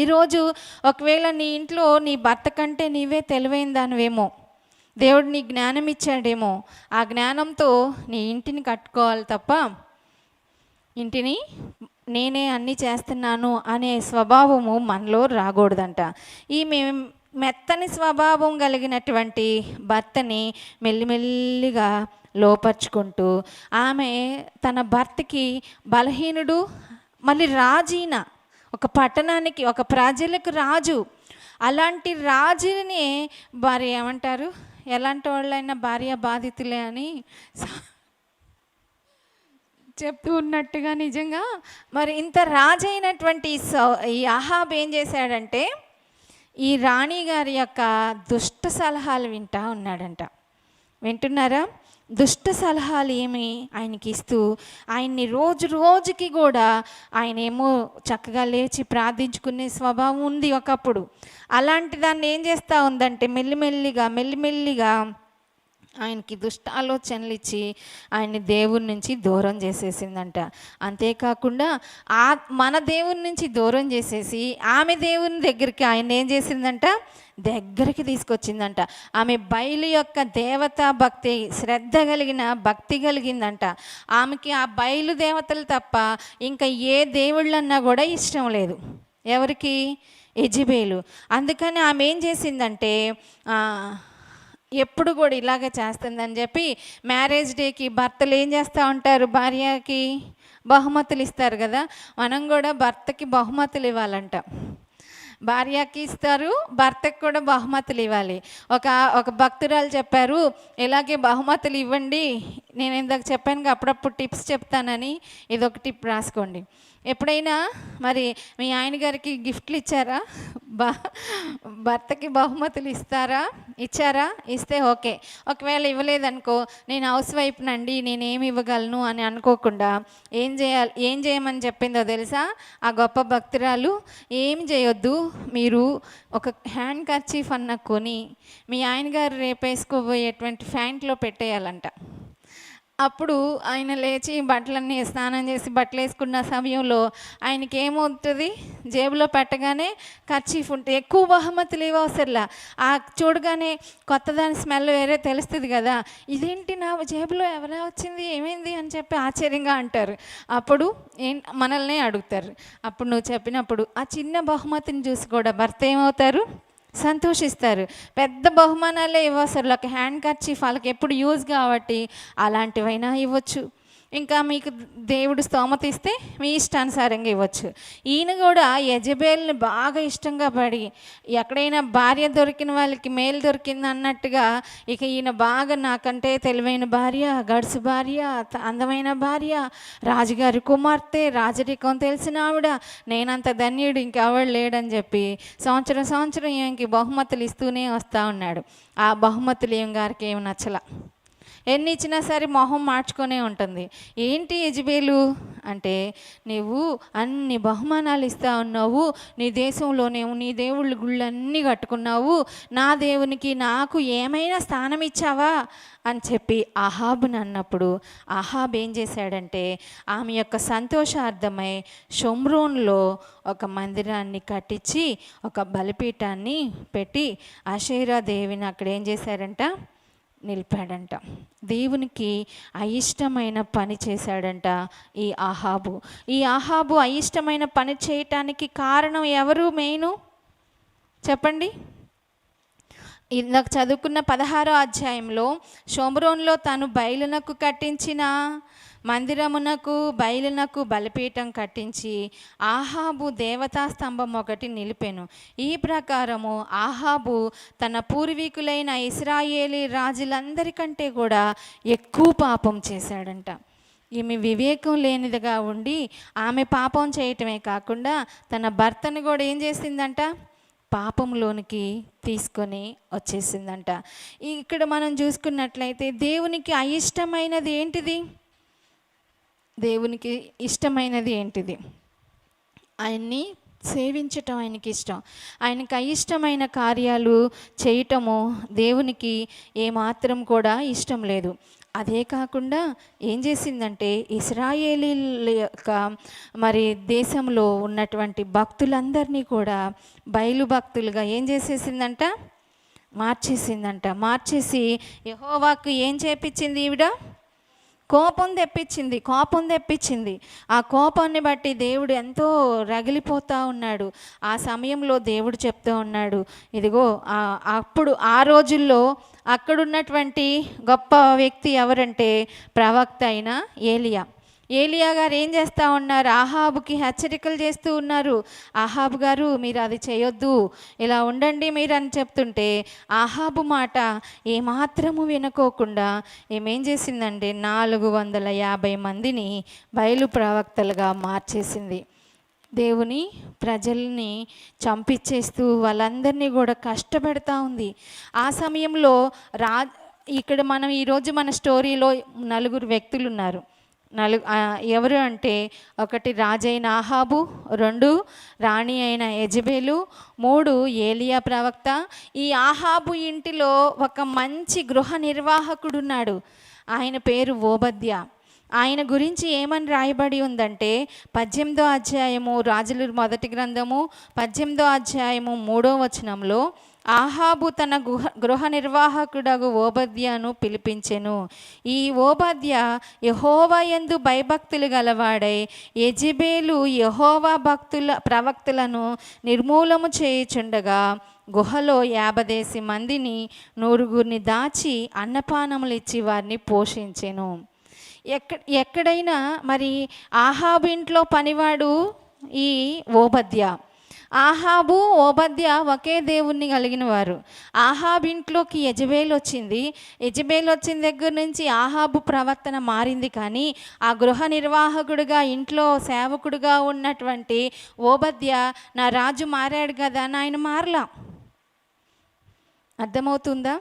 ఈరోజు ఒకవేళ నీ ఇంట్లో నీ భర్త కంటే నీవే తెలివైన దానివేమో, దేవుడు నీ జ్ఞానం ఇచ్చాడేమో, ఆ జ్ఞానంతో నీ ఇంటిని కట్టుకోవాలి తప్ప ఇంటిని నేనే అన్నీ చేస్తున్నాను అనే స్వభావము మనలో రాకూడదంట. ఈమె మెత్తని స్వభావం కలిగినటువంటి భర్తని మెల్లిమెల్లిగా లోపరుచుకుంటూ, ఆమె తన భర్తకి బలహీనుడు, మళ్ళీ రాజీన, ఒక పట్టణానికి, ఒక ప్రజలకు రాజు, అలాంటి రాజుని భార్య ఏమంటారు, ఎలాంటి వాళ్ళైనా భార్య బాధితులే అని చెప్తూ ఉన్నట్టుగా నిజంగా మరి ఇంత రాజైనటువంటి ఈ అహాబ్ ఏం చేశాడంటే, ఈ రాణి గారి యొక్క దుష్ట సలహాలు వింటున్నారా? దుష్ట సలహాలు ఏమి ఆయనకి ఇస్తూ, ఆయన్ని రోజుకి కూడా ఆయన ఏమో చక్కగా లేచి ప్రార్థించుకునే స్వభావం ఉంది ఒకప్పుడు. అలాంటి దాన్ని ఏం చేస్తూ ఉందంటే మెల్లిమెల్లిగా ఆయనకి దుష్ట ఆలోచనలు ఇచ్చి ఆయన్ని దేవుని నుంచి దూరం చేసేసిందంట. అంతేకాకుండా మన దేవుని నుంచి దూరం చేసేసి ఆమె దేవుని దగ్గరికి ఆయన ఏం చేసిందంట, దగ్గరికి తీసుకొచ్చిందంట. ఆమె బయలు యొక్క దేవతా భక్తి, శ్రద్ధ కలిగిన భక్తి కలిగిందంట. ఆమెకి ఆ బయలు దేవతలు తప్ప ఇంకా ఏ దేవుళ్ళన్నా కూడా ఇష్టం లేదు. ఎవరికి? యెజబేలు. అందుకని ఆమె ఏం చేసిందంటే, ఎప్పుడు కూడా ఇలాగే చేస్తుందని చెప్పి మ్యారేజ్ డేకి భర్తలు ఏం చేస్తూ ఉంటారు, భార్యకి బహుమతులు ఇస్తారు కదా, మనం కూడా భర్తకి బహుమతులు ఇవ్వాలంట. భార్యకి ఇస్తారు, భర్తకి కూడా బహుమతులు ఇవ్వాలి. ఒక భక్తురాలు చెప్పారు, ఇలాగే బహుమతులు ఇవ్వండి. నేను ఇందాక చెప్పాను అప్పుడప్పుడు టిప్స్ చెప్తానని, ఇదొక టిప్ రాసుకోండి. ఎప్పుడైనా మరి మీ ఆయన గారికి గిఫ్ట్లు ఇచ్చారా? భర్తకి బహుమతులు ఇచ్చారా? ఇస్తే ఓకే. ఒకవేళ ఇవ్వలేదనుకో, నేను హౌస్ వైఫ్నండి, నేనేమి ఇవ్వగలను అని అనుకోకుండా ఏం చేయమని చెప్పిందో తెలుసా ఆ గొప్ప భక్తురాలు? ఏం చేయొద్దు, మీరు ఒక హ్యాండ్ కర్చీఫ్ అన్న కొని మీ ఆయన గారు రేపు వేసుకోబోయేటువంటి ప్యాంట్లో పెట్టేయాలంట. అప్పుడు ఆయన లేచి బట్టలన్నీ స్నానం చేసి బట్టలు వేసుకున్న సమయంలో ఆయనకి ఏమవుతుంది, జేబులో పెట్టగానే కర్చీఫ్ ఉంటే ఎక్కువ బహుమతులు ఇవ్వవసరలా, ఆ చూడగానే కొత్తదాని స్మెల్ వేరే తెలుస్తుంది కదా, ఇదేంటి నా జేబులో ఎవరా వచ్చింది, ఏమైంది అని చెప్పి ఆశ్చర్యంగా అంటారు. అప్పుడు మనల్నే అడుగుతారు. అప్పుడు నువ్వు చెప్పినప్పుడు ఆ చిన్న బహుమతిని చూసి కూడా భర్త ఏమవుతారు, సంతోషిస్తారు. పెద్ద బహుమానాలే ఇవ్వసరు, ఒక హ్యాండ్ కర్చీఫ్ వాళ్ళకి ఎప్పుడు యూజ్ కాబట్టి అలాంటివైనా ఇవ్వచ్చు. ఇంకా మీకు దేవుడు స్తోమత ఇస్తే మీ ఇష్టానుసారంగా ఇవ్వచ్చు. ఈయన కూడా యెజబేల్ని బాగా ఇష్టంగా పడి, ఎక్కడైనా భార్య దొరికిన వాళ్ళకి మేలు దొరికింది అన్నట్టుగా ఇక ఈయన బాగా నాకంటే తెలివైన భార్య, గడుసు భార్య, అందమైన భార్య, రాజుగారి కుమార్తె, రాజరికం తెలిసిన ఆవిడ, నేనంత ధన్యుడు ఇంకెవడు లేడని చెప్పి సంవత్సరం ఈమెకి బహుమతులు ఇస్తూనే వస్తూ ఉన్నాడు. ఆ బహుమతులు ఏం గారికి ఏమి నచ్చల, ఎన్ని ఇచ్చినా సరే మొహం మార్చుకొనే ఉంటుంది. ఏంటి యెజబేలు అంటే, నీవు అన్ని బహుమానాలు ఇస్తూ ఉన్నావు, నీ దేశంలోనేమో నీ దేవుళ్ళ గుళ్ళన్నీ కట్టుకున్నావు, నా దేవునికి నాకు ఏమైనా స్థానం ఇచ్చావా అని చెప్పి అహాబుని అన్నప్పుడు, అహాబ్ ఏం చేశాడంటే ఆమె యొక్క సంతోషార్థమై షోమ్రోన్లో ఒక మందిరాన్ని కట్టించి ఒక బలిపీఠాన్ని పెట్టి అషేరా దేవిని అక్కడ ఏం చేశారంట, నిలిపాడంట. దేవునికి అయిష్టమైన పని చేశాడంట ఈ ఆహాబు. ఈ ఆహాబు అయిష్టమైన పని చేయటానికి కారణం ఎవరు మెయిను చెప్పండి? ఇందాక చదువుకున్న 16వ అధ్యాయంలో షోమ్రోన్లో తాను బయలునకు కట్టించిన మందిరమునకు బయలునకు బలిపీఠం కట్టించి ఆహాబు దేవతా స్తంభం ఒకటి నిలిపెను. ఈ ప్రకారము ఆహాబు తన పూర్వీకులైన ఇశ్రాయేలీ రాజులందరికంటే కూడా ఎక్కువ పాపం చేశాడంట. ఈమె వివేకం లేనిదిగా ఉండి ఆమె పాపం చేయటమే కాకుండా తన భర్తను కూడా ఏం చేసిందంట? పాపంలోనికి తీసుకొని వచ్చేసిందంట. ఇక్కడ మనం చూసుకున్నట్లయితే దేవునికి అయిష్టమైనది ఏంటిది? దేవునికి ఇష్టమైనది ఏంటిది? ఆయన్ని సేవించటం ఆయనకి ఇష్టం. ఆయనకి అయిష్టమైన కార్యాలు చేయటము దేవునికి ఏమాత్రం కూడా ఇష్టం లేదు. అదే కాకుండా ఏం చేసిందంటే ఇశ్రాయేలీల యొక్క దేశంలో ఉన్నటువంటి భక్తులందరినీ కూడా బయలు భక్తులుగా ఏం చేసేసిందంట? మార్చేసిందంట. మార్చేసి యెహోవాకు ఏం చేపించింది ఈవిడ? కోపం తెప్పించింది. ఆ కోపాన్ని బట్టి దేవుడు ఎంతో రగిలిపోతూ ఉన్నాడు. ఆ సమయంలో దేవుడు చెప్తూ ఉన్నాడు, ఇదిగో అప్పుడు ఆ రోజుల్లో అక్కడున్నటువంటి గొప్ప వ్యక్తి ఎవరంటే ప్రవక్త అయిన ఏలియా గారు ఏం చేస్తూ ఉన్నారు? ఆహాబుకి హెచ్చరికలు చేస్తూ ఉన్నారు. ఆహాబు గారు మీరు అది చేయొద్దు, ఇలా ఉండండి మీరు అని చెప్తుంటే ఆహాబు మాట ఏమాత్రము వినుకోకుండా ఏమేం చేసిందంటే 450 మందిని బయలు ప్రవక్తలుగా మార్చేసింది. దేవుని ప్రజల్ని చంపించేస్తూ వాళ్ళందరినీ కూడా కష్టపెడతా ఉంది. ఆ సమయంలో ఇక్కడ మనం ఈరోజు మన స్టోరీలో 4 వ్యక్తులు ఉన్నారు. ఎవరు అంటే 1 రాజైన ఆహాబు, 2 రాణి అయిన యెజబెలు, 3 ఏలియా ప్రవక్త. ఈ ఆహాబు ఇంటిలో ఒక మంచి గృహ నిర్వాహకుడు ఉన్నాడు. ఆయన పేరు ఓబద్యా. ఆయన గురించి ఏమని రాయబడి ఉందంటే 18వ అధ్యాయము రాజుల మొదటి గ్రంథము 18వ అధ్యాయము 3వ వచనంలో ఆహాబు తన గృహ నిర్వాహకుడగు ఓబద్యాను పిలిపించెను. ఈ ఓబద్యా యెహోవా యందు భయభక్తులు గలవాడై యెజబెలు యెహోవా ప్రవక్తలను నిర్మూలము చేయుచుండగా గుహలో 50 మందిని 100 దాచి అన్నపానములు ఇచ్చి వారిని పోషించెను. ఎక్కడైనా ఆహాబు ఇంట్లో పనివాడు ఈ ఓబద్యా. ఆహాబు ఓబద్యా ఒకే దేవుణ్ణి కలిగిన వారు. ఆహాబు ఇంట్లోకి యెజబెలు వచ్చింది. యెజబెలు వచ్చిన దగ్గర నుంచి ఆహాబు ప్రవర్తన మారింది. కానీ ఆ గృహ నిర్వాహకుడిగా ఇంట్లో సేవకుడిగా ఉన్నటువంటి ఓబద్యా నా రాజు మారాడు కదా అని ఆయన మారలా. అర్థమవుతుందా?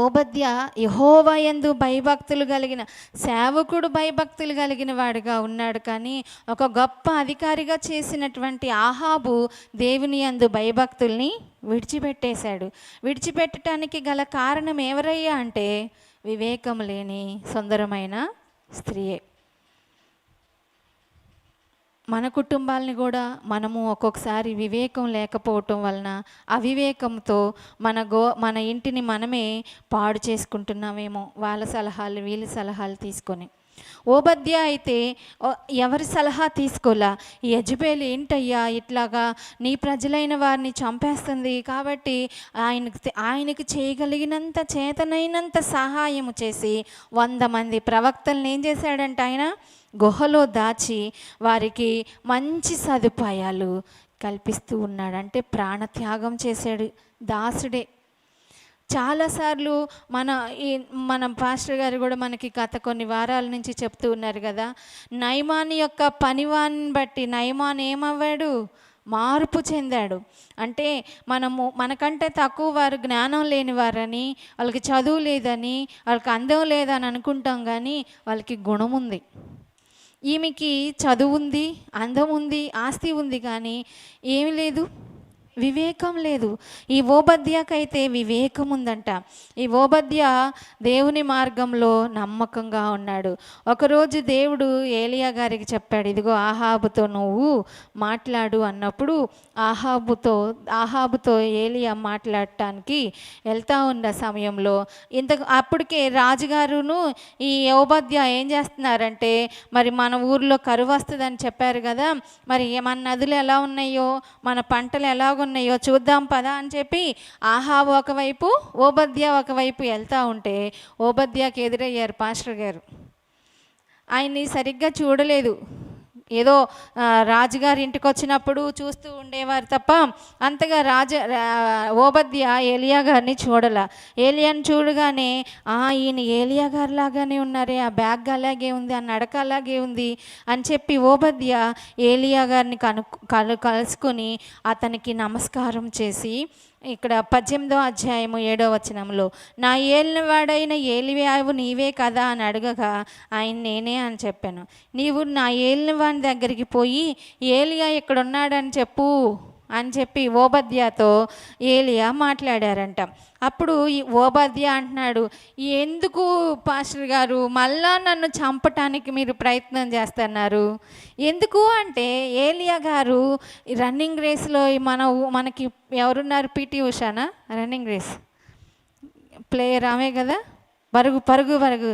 ఓబద్యా యెహోవా యందు భయభక్తులు కలిగిన సేవకుడు, భయభక్తులు కలిగిన వాడుగా ఉన్నాడు. కానీ ఒక గొప్ప అధికారిగా చేసినటువంటి ఆహాబు దేవుని యందు భయభక్తుల్ని విడిచిపెట్టేశాడు. విడిచిపెట్టడానికి గల కారణం ఎవరయ్యా అంటే వివేకం లేని సుందరమైన స్త్రీయే. మన కుటుంబాలని కూడా మనము ఒక్కొక్కసారి వివేకం లేకపోవటం వలన అవివేకంతో మన ఇంటిని మనమే పాడు చేసుకుంటున్నామేమో, వాళ్ళ సలహాలు వీళ్ళ సలహాలు తీసుకొని. ఓబద్యా అయితే ఎవరి సలహా తీసుకోలా. ఈ యెజబెలు ఏంటయ్యా ఇట్లాగా నీ ప్రజలైన వారిని చంపేస్తుంది, కాబట్టి ఆయనకి చేయగలిగినంత చేతనైనంత సహాయము చేసి 100 మంది ప్రవక్తలను ఏం చేశాడంట? ఆయన గుహలో దాచి వారికి మంచి సదుపాయాలు కల్పిస్తూ ఉన్నాడు. అంటే ప్రాణత్యాగం చేశాడు, దాసుడే. చాలాసార్లు మన పాస్టర్ గారు కూడా మనకి గత కొన్ని వారాల నుంచి చెప్తూ ఉన్నారు కదా, నయమాను యొక్క పనివాన్ని బట్టి నయమాను ఏమవ్వాడు? మార్పు చెందాడు. అంటే మనకంటే తక్కువ వారు, జ్ఞానం లేని వారని, వాళ్ళకి చదువు లేదని, వాళ్ళకి అందం లేదని అనుకుంటాం. కానీ వాళ్ళకి గుణం ఉంది. ఈమెకి చదువు ఉంది, అందం ఉంది, ఆస్తి ఉంది, కానీ ఏమి లేదు, వివేకం లేదు. ఈ ఓబద్యాకైతే వివేకం ఉందంట. ఈ ఓబద్య దేవుని మార్గంలో నమ్మకంగా ఉన్నాడు. ఒకరోజు దేవుడు ఏలియా గారికి చెప్పాడు, ఇదిగో ఆహాబుతో నువ్వు మాట్లాడు అన్నప్పుడు ఆహాబుతో ఏలియా మాట్లాడటానికి వెళ్తా ఉన్న సమయంలో అప్పటికే రాజుగారును ఈ ఓబద్య ఏం చేస్తున్నారంటే, మరి మన ఊర్లో కరువు వస్తుందని చెప్పారు కదా, మరి మన నదులు ఎలా ఉన్నాయో, మన పంటలు ఎలాగున్నాయో చూద్దాం పదా అని చెప్పి ఆహాబు ఒకవైపు, ఓబద్య ఒకవైపు వెళ్తూ ఉంటే ఓబద్యాకి ఎదురయ్యారు పాస్టర్ గారు. ఆయన్ని సరిగ్గా చూడలేదు. ఏదో రాజుగారి ఇంటికి వచ్చినప్పుడు చూస్తూ ఉండేవారు తప్ప అంతగా ఓబద్య ఏలియా గారిని చూడాల. ఏలియాని చూడగానే ఈయన ఏలియా గారి లాగానే ఉన్నారే, ఆ బ్యాగ్ అలాగే ఉంది, ఆ నడక అలాగే ఉంది అని చెప్పి ఓబద్య ఏలియా గారిని కలుసుకొని అతనికి నమస్కారం చేసి, ఇక్కడ 18వ అధ్యాయము 7వ వచనంలో, నా ఏలినవాడైన ఏలియావు నీవే కదా అని అడగగా ఆయన నేనే అని చెప్పాను. నీవు నా ఏలినవాని దగ్గరికి పోయి ఏలియా ఇక్కడ ఉన్నాడని చెప్పు అని చెప్పి ఓబద్యాతో ఏలియా మాట్లాడారంట. అప్పుడు ఈ ఓబద్య అంటున్నాడు, ఎందుకు పాస్టర్ గారు మళ్ళా నన్ను చంపటానికి మీరు ప్రయత్నం చేస్తున్నారు? ఎందుకు అంటే ఏలియా గారు రన్నింగ్ రేస్లో మనకి ఎవరున్నారు, పిటి ఉషానా రన్నింగ్ రేస్ ప్లేయర్, ఆమె కదా, పరుగు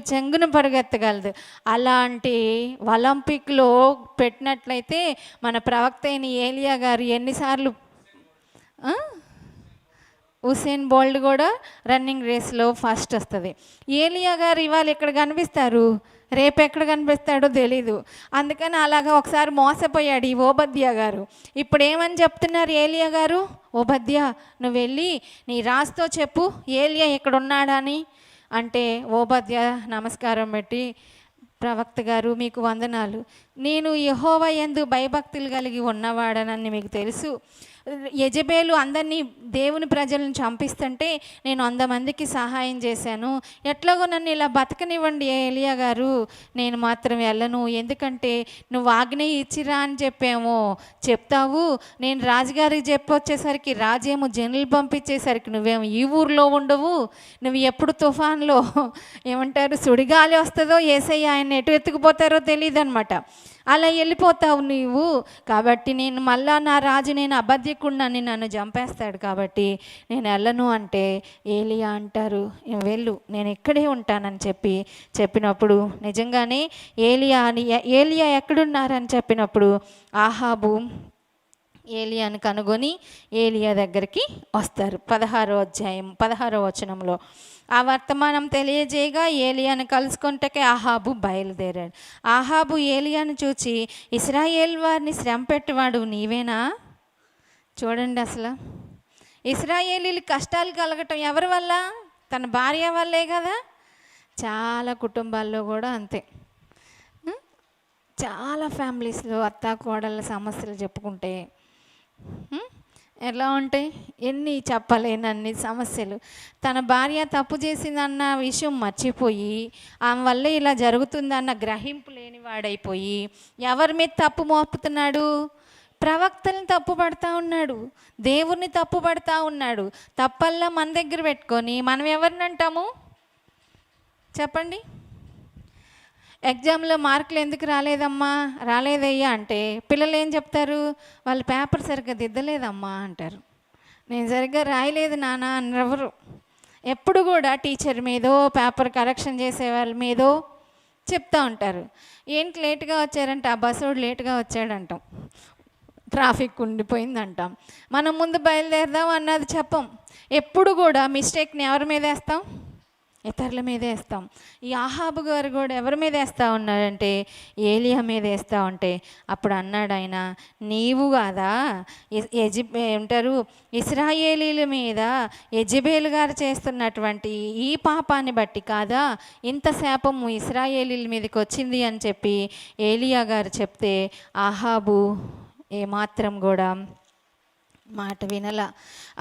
చెంగున పరుగెత్తగలదు. అలాంటి ఒలింపిక్లో పెట్టినట్లయితే మన ప్రవక్త అయిన ఏలియా గారు ఎన్నిసార్లు, ఉసేన్ బోల్ట్ కూడా రన్నింగ్ రేస్లో ఫస్ట్ వస్తుంది. ఏలియా గారు ఇవాళ ఇక్కడ కనిపిస్తారు, రేపు ఎక్కడ కనిపిస్తాడో తెలీదు. అందుకని అలాగా ఒకసారి మోసపోయాడు ఈ ఓబద్య గారు. ఇప్పుడు ఏమని చెప్తున్నారు ఏలియా గారు, ఓబద్య నువ్వు వెళ్ళి నీ రాజుతో చెప్పు ఏలియా ఇక్కడ ఉన్నాడని అంటే, ఓబద్య నమస్కారం పెట్టి, ప్రవక్త గారు మీకు వందనాలు, నేను యెహోవా యందు భయభక్తులు కలిగి ఉన్నవాడనని మీకు తెలుసు. యెజెబెలు అందరినీ దేవుని ప్రజలను చంపిస్తుంటే నేను 100 మందికి సహాయం చేశాను. ఎట్లాగో నన్ను ఇలా బతకనివ్వండి ఏలియా గారు, నేను మాత్రం వెళ్ళను. ఎందుకంటే నువ్వు ఆజ్ఞ ఇచ్చిరా అని చెప్పేమో చెప్తావు, నేను రాజుగారికి చెప్పొచ్చేసరికి రాజేమో జనులు పంపించేసరికి నువ్వేమో ఈ ఊర్లో ఉండవు, నువ్వు ఎప్పుడు తుఫాన్లో ఏమంటారు సుడిగాలి వస్తుందో యేసయ్య ఆయన ఎటు ఎత్తుకుపోతారో తెలియదు అనమాట, అలా వెళ్ళిపోతావు నీవు. కాబట్టి నేను మళ్ళా నా రాజు నేను అబద్ధికుడినని నన్ను చంపేస్తాడు కాబట్టి నేను వెళ్ళను అంటే ఏలియా అంటారు, నేను ఇక్కడే ఉంటానని చెప్పినప్పుడు నిజంగానే ఏలియా ఎక్కడున్నారని చెప్పినప్పుడు ఆహాబు ఏలియాని కనుగొని ఏలియా దగ్గరికి వస్తారు. 16వ వచనంలో ఆ వర్తమానం తెలియజేయగా ఏలియాను కలుసుకుంటకే ఆహాబు బయలుదేరాడు. ఆహాబు ఏలియాను చూచి, ఇశ్రాయేల్ వారిని శ్రమ పెట్టేవాడు నీవేనా? చూడండి, అసలు ఇశ్రాయేలీలు కష్టాలు కలగటం ఎవరి వల్ల? తన భార్య వల్లే కదా. చాలా కుటుంబాల్లో కూడా అంతే. చాలా ఫ్యామిలీస్లో అత్తాకోడళ్ళ సమస్యలు చెప్పుకుంటే ఎలా ఉంటాయి, ఎన్ని చెప్పలేనన్ని సమస్యలు. తన భార్య తప్పు చేసిందన్న విషయం మర్చిపోయి ఆమె వల్ల ఇలా జరుగుతుందన్న గ్రహింపు లేనివాడైపోయి ఎవరి మీద తప్పు మోపుతున్నాడు? ప్రవక్తల్ని తప్పు పడతా ఉన్నాడు, దేవుణ్ణి తప్పు పడతా ఉన్నాడు. తప్పల్లా మన దగ్గర పెట్టుకొని మనం ఎవరిని అంటాము చెప్పండి? ఎగ్జామ్లో మార్కులు ఎందుకు రాలేదయ్యా అంటే పిల్లలు ఏం చెప్తారు? వాళ్ళు పేపర్ సరిగ్గా దిద్దలేదమ్మా అంటారు. నేను సరిగ్గా రాయలేదు నాన్న అనెవరు. ఎప్పుడు కూడా టీచర్ మీదో పేపర్ కరెక్షన్ చేసే వాళ్ళ మీదో చెప్తూ ఉంటారు. ఏంటి లేట్గా వచ్చారంటే, ఆ బస్సోడు లేట్గా వచ్చాడంటాం, ట్రాఫిక్ ఉండిపోయిందంటాం. మనం ముందు బయలుదేరదాం అన్నది చెప్పం. ఎప్పుడు కూడా మిస్టేక్ని ఎవరి మీద వేస్తాం? ఇతరుల మీద వేస్తాం. ఈ ఆహాబు గారు కూడా ఎవరి మీద వేస్తూ ఉన్నాడంటే ఏలియా మీద వేస్తూ ఉంటే అప్పుడు అన్నాడు ఆయన, నీవు కాదా ఇశ్రాయేలీల మీద యెజెబెలు గారు చేస్తున్నటువంటి ఈ పాపాన్ని బట్టి కాదా ఇంత శాపము ఇశ్రాయేలీల మీదకి వచ్చింది అని చెప్పి ఏలియా గారు చెప్తే ఆహాబు ఏమాత్రం కూడా మాట వినల.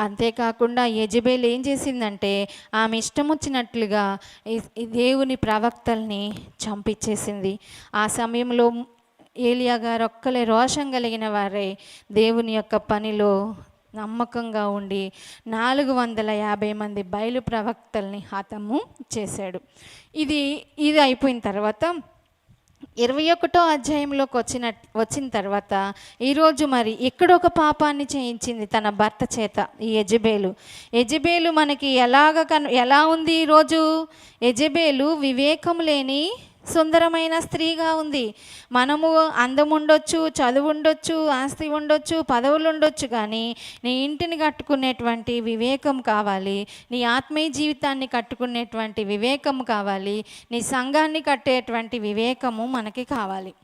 అంతేకాకుండా యెజెబెల్ ఏం చేసిందంటే ఆమె ఇష్టం వచ్చినట్లుగా దేవుని ప్రవక్తల్ని చంపించేసింది. ఆ సమయంలో ఏలియా గారు ఒక్కలే రోషం కలిగిన వారే దేవుని యొక్క పనిలో నమ్మకంగా ఉండి 450 మంది బయలు ప్రవక్తల్ని హతము చేశాడు. ఇది అయిపోయిన తర్వాత 21వ అధ్యాయంలోకి వచ్చిన తర్వాత ఈరోజు మరి ఇక్కడొక పాపాన్ని చేయించింది తన భర్త చేత ఈ యెజబేలు మనకి ఎలా ఉంది ఈరోజు? యెజబేలు వివేకం లేని సుందరమైన స్త్రీగా ఉంది. మనము అందం ఉండొచ్చు, చదువు ఉండొచ్చు, ఆస్తి ఉండొచ్చు, పదవులు ఉండొచ్చు, కానీ నీ ఇంటిని కట్టుకునేటువంటి వివేకం కావాలి, నీ ఆత్మీయ జీవితాన్ని కట్టుకునేటువంటి వివేకం కావాలి, నీ సంఘాన్ని కట్టేటువంటి వివేకము మనకి కావాలి.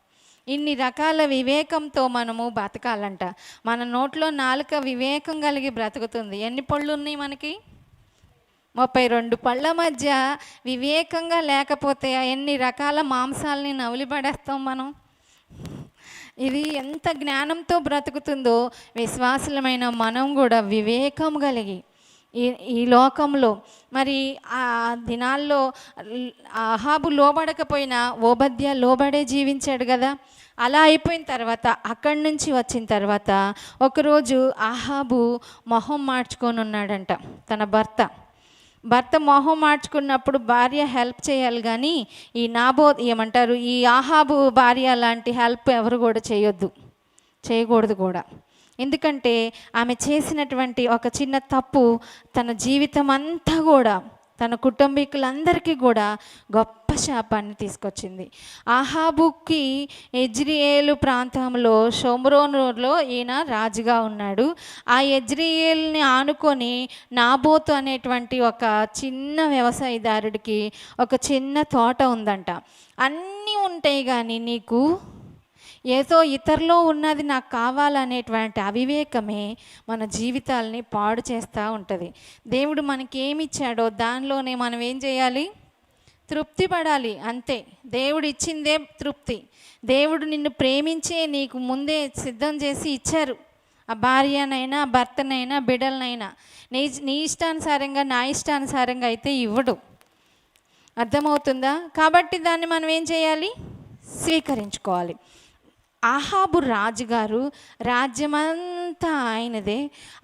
ఇన్ని రకాల వివేకంతో మనము బ్రతకాలంట. మన నోట్లో నాలుక వివేకం కలిగి బ్రతుకుతుంది. ఎన్ని పళ్ళు ఉన్నాయి మనకి? 32 పళ్ళ మధ్య వివేకంగా లేకపోతే ఎన్ని రకాల మాంసాలని నవలిపడేస్తాం మనం. ఇది ఎంత జ్ఞానంతో బ్రతుకుతుందో విశ్వాసులమైన మనం కూడా వివేకం కలిగి ఈ లోకంలో మరి ఆ దినాల్లో అహాబు లోబడకపోయినా ఓబద్య లోబడే జీవించాడు కదా. అలా అయిపోయిన తర్వాత అక్కడి నుంచి వచ్చిన తర్వాత ఒకరోజు అహాబు మొహం మార్చుకొని ఉన్నాడంట. తన భర్త మొహం మార్చుకున్నప్పుడు భార్య హెల్ప్ చేయాలి, కానీ ఈ అహాబు భార్య లాంటి హెల్ప్ ఎవరు కూడా చేయకూడదు కూడా. ఎందుకంటే ఆమె చేసినటువంటి ఒక చిన్న తప్పు తన జీవితం అంతా కూడా, తన కుటుంబీకులందరికీ కూడా గొప్ప శాపాన్ని తీసుకొచ్చింది. అహాబుకి యెజ్రెయేలు ప్రాంతంలో షోమ్రోనులో ఈయన రాజుగా ఉన్నాడు. ఆ యెజ్రెయేలుని ఆనుకొని నాబోతు అనేటువంటి ఒక చిన్న వ్యవసాయదారుడికి ఒక చిన్న తోట ఉందంట. అన్నీ ఉంటాయి, కానీ నీకు ఏదో ఇతరులో ఉన్నది నాకు కావాలనేటువంటి అవివేకమే మన జీవితాలని పాడు చేస్తూ ఉంటుంది. దేవుడు మనకి ఏమి ఇచ్చాడో దానిలోనే మనం ఏం చేయాలి? తృప్తి పడాలి, అంతే. దేవుడు ఇచ్చిందే తృప్తి. దేవుడు నిన్ను ప్రేమించే నీకు ముందే సిద్ధం చేసి ఇచ్చారు. ఆ భార్యనైనా, భర్తనైనా, బిడ్డలనైనా నీ ఇష్టానుసారంగా, నా ఇష్టానుసారంగా అయితే ఇవ్వడు. అర్థమవుతుందా? కాబట్టి దాన్ని మనం ఏం చేయాలి? స్వీకరించుకోవాలి. అహాబు రాజుగారు రాజ్యమంతా ఆయనదే,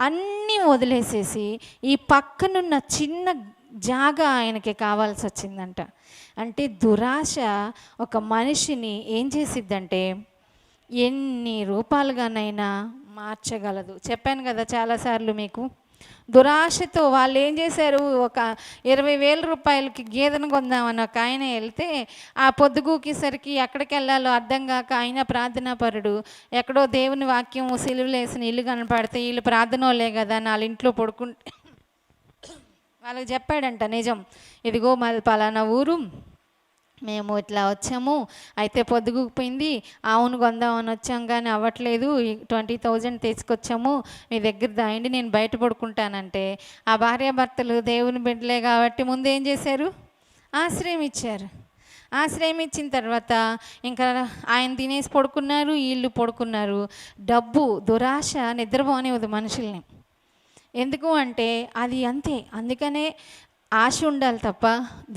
అన్నీ వదిలేసేసి ఈ పక్కనున్న చిన్న జాగా ఆయనకి కావాల్సి వచ్చిందంట. అంటే దురాశ ఒక మనిషిని ఏం చేసిద్దంటే ఎన్ని రూపాలుగానైనా మార్చగలదు. చెప్పాను కదా చాలాసార్లు మీకు. దురాశతో వాళ్ళు ఏం చేశారు, ఒక 20,000 రూపాయలకి గేదెను కొందామని ఒక ఆయన వెళ్తే ఆ పొద్దుగూకేసరికి ఎక్కడికి వెళ్ళాలో అర్థం కాక ఆయన ప్రార్థనాపరుడు, ఎక్కడో దేవుని వాక్యం సిలువలేసిన ఇల్లు కనపడితే వీళ్ళు ప్రార్థనలే కదా, వాళ్ళ ఇంట్లో పడుకుంటే వాళ్ళకి చెప్పాడంట నిజం. ఇదిగో మాది పలానా ఊరు, మేము ఇట్లా వచ్చాము, అయితే పొద్దుగుపోయింది, ఆవును కొందామని వచ్చాం కానీ అవ్వట్లేదు, 20,000 తీసుకొచ్చాము, మీ దగ్గర దాయండి, నేను బయట పడుకుంటానంటే ఆ భార్యాభర్తలు దేవుని బిడ్డలే కాబట్టి ముందు ఏం చేశారు? ఆశ్రయం ఇచ్చారు. ఆశ్రయం ఇచ్చిన తర్వాత ఇంకా ఆయన తినేసి పడుకున్నారు, వీళ్ళు పడుకున్నారు. డబ్బు, దురాశ నిద్రపోనివ్వదు మనుషుల్ని. ఎందుకు అంటే అది అంతే. అందుకనే ఆశ ఉండాలి తప్ప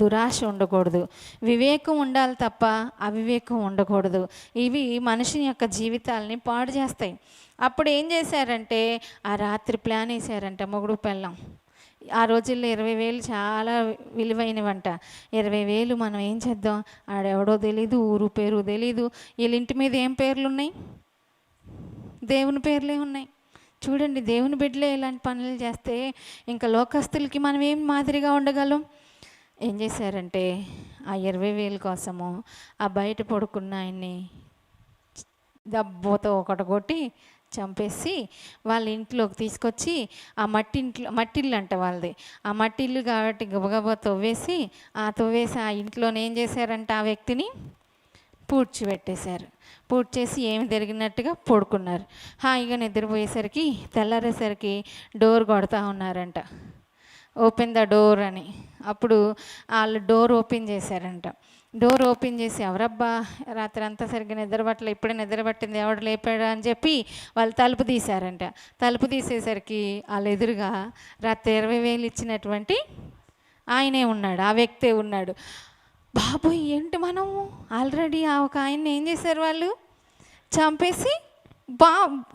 దురాశ ఉండకూడదు, వివేకం ఉండాలి తప్ప అవివేకం ఉండకూడదు. ఇవి మనిషిని యొక్క జీవితాలని పాడు చేస్తాయి. అప్పుడు ఏం చేశారంటే ఆ రాత్రి ప్లాన్ వేశారంట మొగుడు పెళ్ళాం. ఆ రోజుల్లో 20,000 చాలా విలువైనవంట. 20,000 మనం ఏం చేద్దాం, ఆడెవడో తెలీదు, ఊరు పేరు తెలీదు, వీళ్ళ ఇంటి మీద ఏం పేర్లు ఉన్నాయి? దేవుని పేర్లే ఉన్నాయి. చూడండి, దేవుని బిడ్డలే ఇలాంటి పనులు చేస్తే ఇంకా లోకస్తులకి మనం ఏం మాదిరిగా ఉండగలం? ఏం చేశారంటే ఆ 20,000 కోసము ఆ బయట పడుకున్న ఆయన్ని దెబ్బతో ఒకటి కొట్టి చంపేసి వాళ్ళ ఇంట్లోకి తీసుకొచ్చి ఆ మట్టిల్లు అంట వాళ్ళది, ఆ మట్టిల్లు కాబట్టి గబగబా తవ్వేసి ఆ ఇంట్లోనే ఏం చేశారంట ఆ వ్యక్తిని పూడ్చిపెట్టేశారు. పూడ్చేసి ఏమి జరిగినట్టుగా పడుకున్నారు. హాయిగా నిద్రపోయేసరికి తెల్లారేసరికి డోర్ కొడతా ఉన్నారంట, ఓపెన్ ద డోర్ అని. అప్పుడు వాళ్ళు డోర్ ఓపెన్ చేశారంట. డోర్ ఓపెన్ చేసి ఎవరబ్బా రాత్రి అంతా సరిగ్గా నిద్రపట్టలే, ఇప్పుడే నిద్రపట్టింది, ఎవడు లేపాడా అని చెప్పి వాళ్ళు తలుపు తీశారంట. తలుపు తీసేసరికి వాళ్ళ ఎదురుగా రాత్రి 20,000 ఇచ్చినటువంటి ఆయనే ఉన్నాడు, ఆ వ్యక్తే ఉన్నాడు. బాబోయ్, ఏంటి మనము ఆల్రెడీ ఆ ఒక ఆయన్ని ఏం చేశారు, వాళ్ళు చంపేసి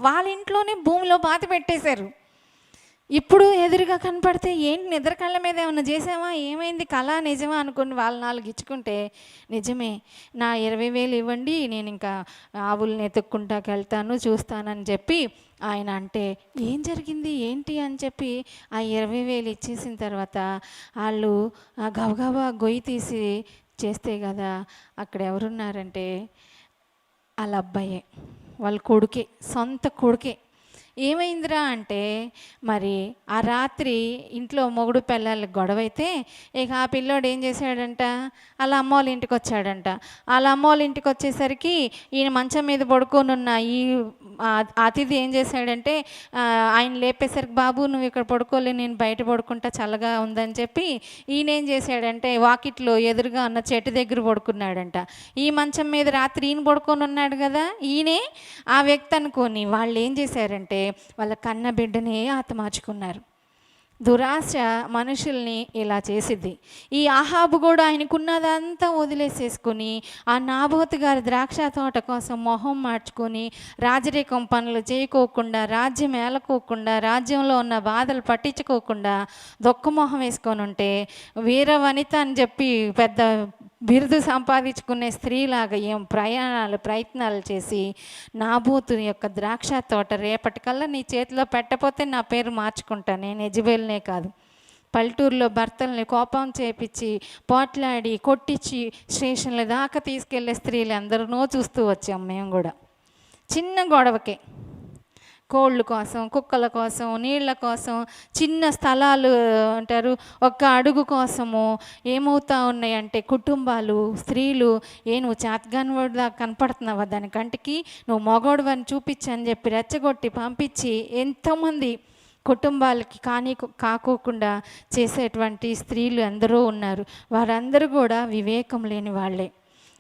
వాళ్ళ ఇంట్లోనే భూమిలో పాతి పెట్టేశారు. ఇప్పుడు ఎదురుగా కనపడితే ఏంటి నిద్ర కళ్ళ మీద ఏమన్నా చేసావా, ఏమైంది, కళ నిజమా అనుకుని వాళ్ళు 4 ఇచ్చుకుంటే, నిజమే నా 20,000 ఇవ్వండి, నేను ఇంకా ఆవుల్ని ఎత్తుక్కుంటాకి వెళ్తాను చూస్తానని చెప్పి ఆయన అంటే, ఏం జరిగింది ఏంటి అని చెప్పి ఆ 20,000 ఇచ్చేసిన తర్వాత వాళ్ళు గబగబా గొయ్యి తీసి చేస్తే కదా అక్కడ ఎవరున్నారంటే వాళ్ళ అబ్బాయే, వాళ్ళ కొడుకే, సొంత కొడుకే. ఏమైందిరా అంటే మరి ఆ రాత్రి ఇంట్లో మొగుడు పిల్లలకి గొడవ అయితే ఇక ఆ పిల్లోడు ఏం చేశాడంట, వాళ్ళ అమ్మ వాళ్ళ ఇంటికి వచ్చాడంట. వాళ్ళ అమ్మ వాళ్ళ ఇంటికి వచ్చేసరికి ఈయన మంచం మీద పడుకొని ఉన్న ఈ అతిథి ఏం చేశాడంటే ఆయన లేపేసరికి, బాబు నువ్వు ఇక్కడ పడుకోలే, నేను బయట పడుకుంటా చల్లగా ఉందని చెప్పి ఈయన ఏం చేశాడంటే వాకిట్లో ఎదురుగా ఉన్న చెట్టు దగ్గర పడుకున్నాడంట. ఈ మంచం మీద రాత్రి ఈయన పడుకొని ఉన్నాడు కదా, ఈయనే ఆ వ్యక్తి అనుకొని వాళ్ళు ఏం చేశారంటే వాళ్ళ కన్న బిడ్డనే హతమార్చుకున్నారు. దురాశ మనుషుల్ని ఇలా చేసిద్ది. ఈ ఆహాబు కూడా ఆయనకున్నదంతా వదిలేసేసుకుని ఆ నాబోతు గారి ద్రాక్ష తోట కోసం మొహం మార్చుకొని రాజరికం పనులు చేయకోకుండా, రాజ్యం ఏలకోకుండా, రాజ్యంలో ఉన్న బాధలు పట్టించుకోకుండా దొక్కమొహం వేసుకొని ఉంటే వీర వనిత అని చెప్పి పెద్ద బిరుదు సంపాదించుకునే స్త్రీలాగా ఏం ప్రయత్నాలు చేసి నాబోతు యొక్క ద్రాక్ష తోట రేపటికల్లా నీ చేతిలో పెట్టపోతే నా పేరు మార్చుకుంటా, నేను యెజబెల్నే కాదు. పల్లెటూరులో భర్తల్ని కోపం చేపించి పోట్లాడి కొట్టించి స్టేషన్ల దాకా తీసుకెళ్లే స్త్రీలు అందరూ చూస్తూ వచ్చాం మేము కూడా. చిన్న గొడవకే, కోళ్ళ కోసం, కుక్కల కోసం, నీళ్ళ కోసం, చిన్న స్థలాలు అంటారు ఒక్క అడుగు కోసము ఏమవుతా ఉన్నాయంటే కుటుంబాలు, స్త్రీలు, నువ్వు చేతగానివాడుగా కనపడుతున్నావా దాని కంటికి, నువ్వు మగోడువని చూపించని చెప్పి రెచ్చగొట్టి పంపించి ఎంతోమంది కుటుంబాలకి కాకోకుండా చేసేటువంటి స్త్రీలు ఎందరో ఉన్నారు. వారందరూ కూడా వివేకం లేని వాళ్ళే.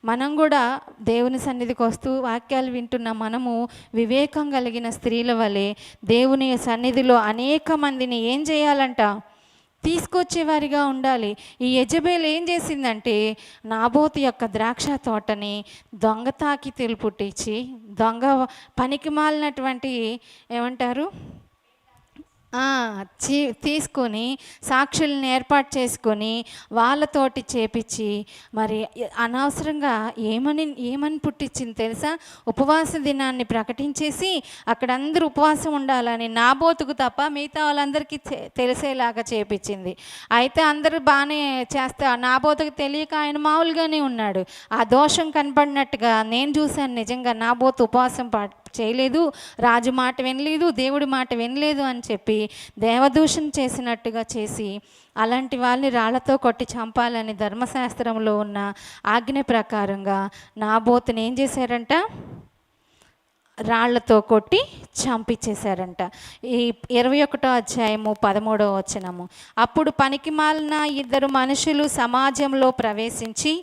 మనం కూడా దేవుని సన్నిధికి వస్తూ వాక్యాలు వింటున్న మనము వివేకం కలిగిన స్త్రీల వలె దేవుని సన్నిధిలో అనేక మందిని ఏం చేయాలంట, తీసుకొచ్చేవారిగా ఉండాలి. ఈ యెజబెల్ ఏం చేసిందంటే నాబోతు యొక్క ద్రాక్ష తోటని దొంగ తాకితీలు పుట్టించి, దొంగ పనికి మాలినటువంటి ఏమంటారు తీసుకొని సాక్షుల్ని ఏర్పాటు చేసుకొని వాళ్ళతోటి చేపించి మరి అనవసరంగా ఏమని పుట్టించింది తెలుసా, ఉపవాస దినాన్ని ప్రకటించేసి అక్కడ అందరూ ఉపవాసం ఉండాలని నాబోతుకు తప్ప మిగతా వాళ్ళందరికీ తెలిసేలాగా చేపించింది. అయితే అందరూ బాగానే చేస్తే నాబోతుకు తెలియక ఆయన మామూలుగానే ఉన్నాడు. ఆ దోషం కనపడినట్టుగా నేను చూశాను. నిజంగా నాబోతు ఉపవాసం చేయలేదు, రాజు మాట వినలేదు, దేవుడి మాట వినలేదు అని చెప్పి దేవదూషణ చేసినట్టుగా చేసి అలాంటి వాళ్ళని రాళ్లతో కొట్టి చంపాలని ధర్మశాస్త్రంలో ఉన్న ఆజ్ఞ ప్రకారంగా నాబోతుని ఏం చేశారంట, రాళ్లతో కొట్టి చంపించేశారంట. ఈ 21వ అధ్యాయము 13వ వచనము. అప్పుడు పనికిమాలిన 2 మనుషులు సమాజంలో ప్రవేశించి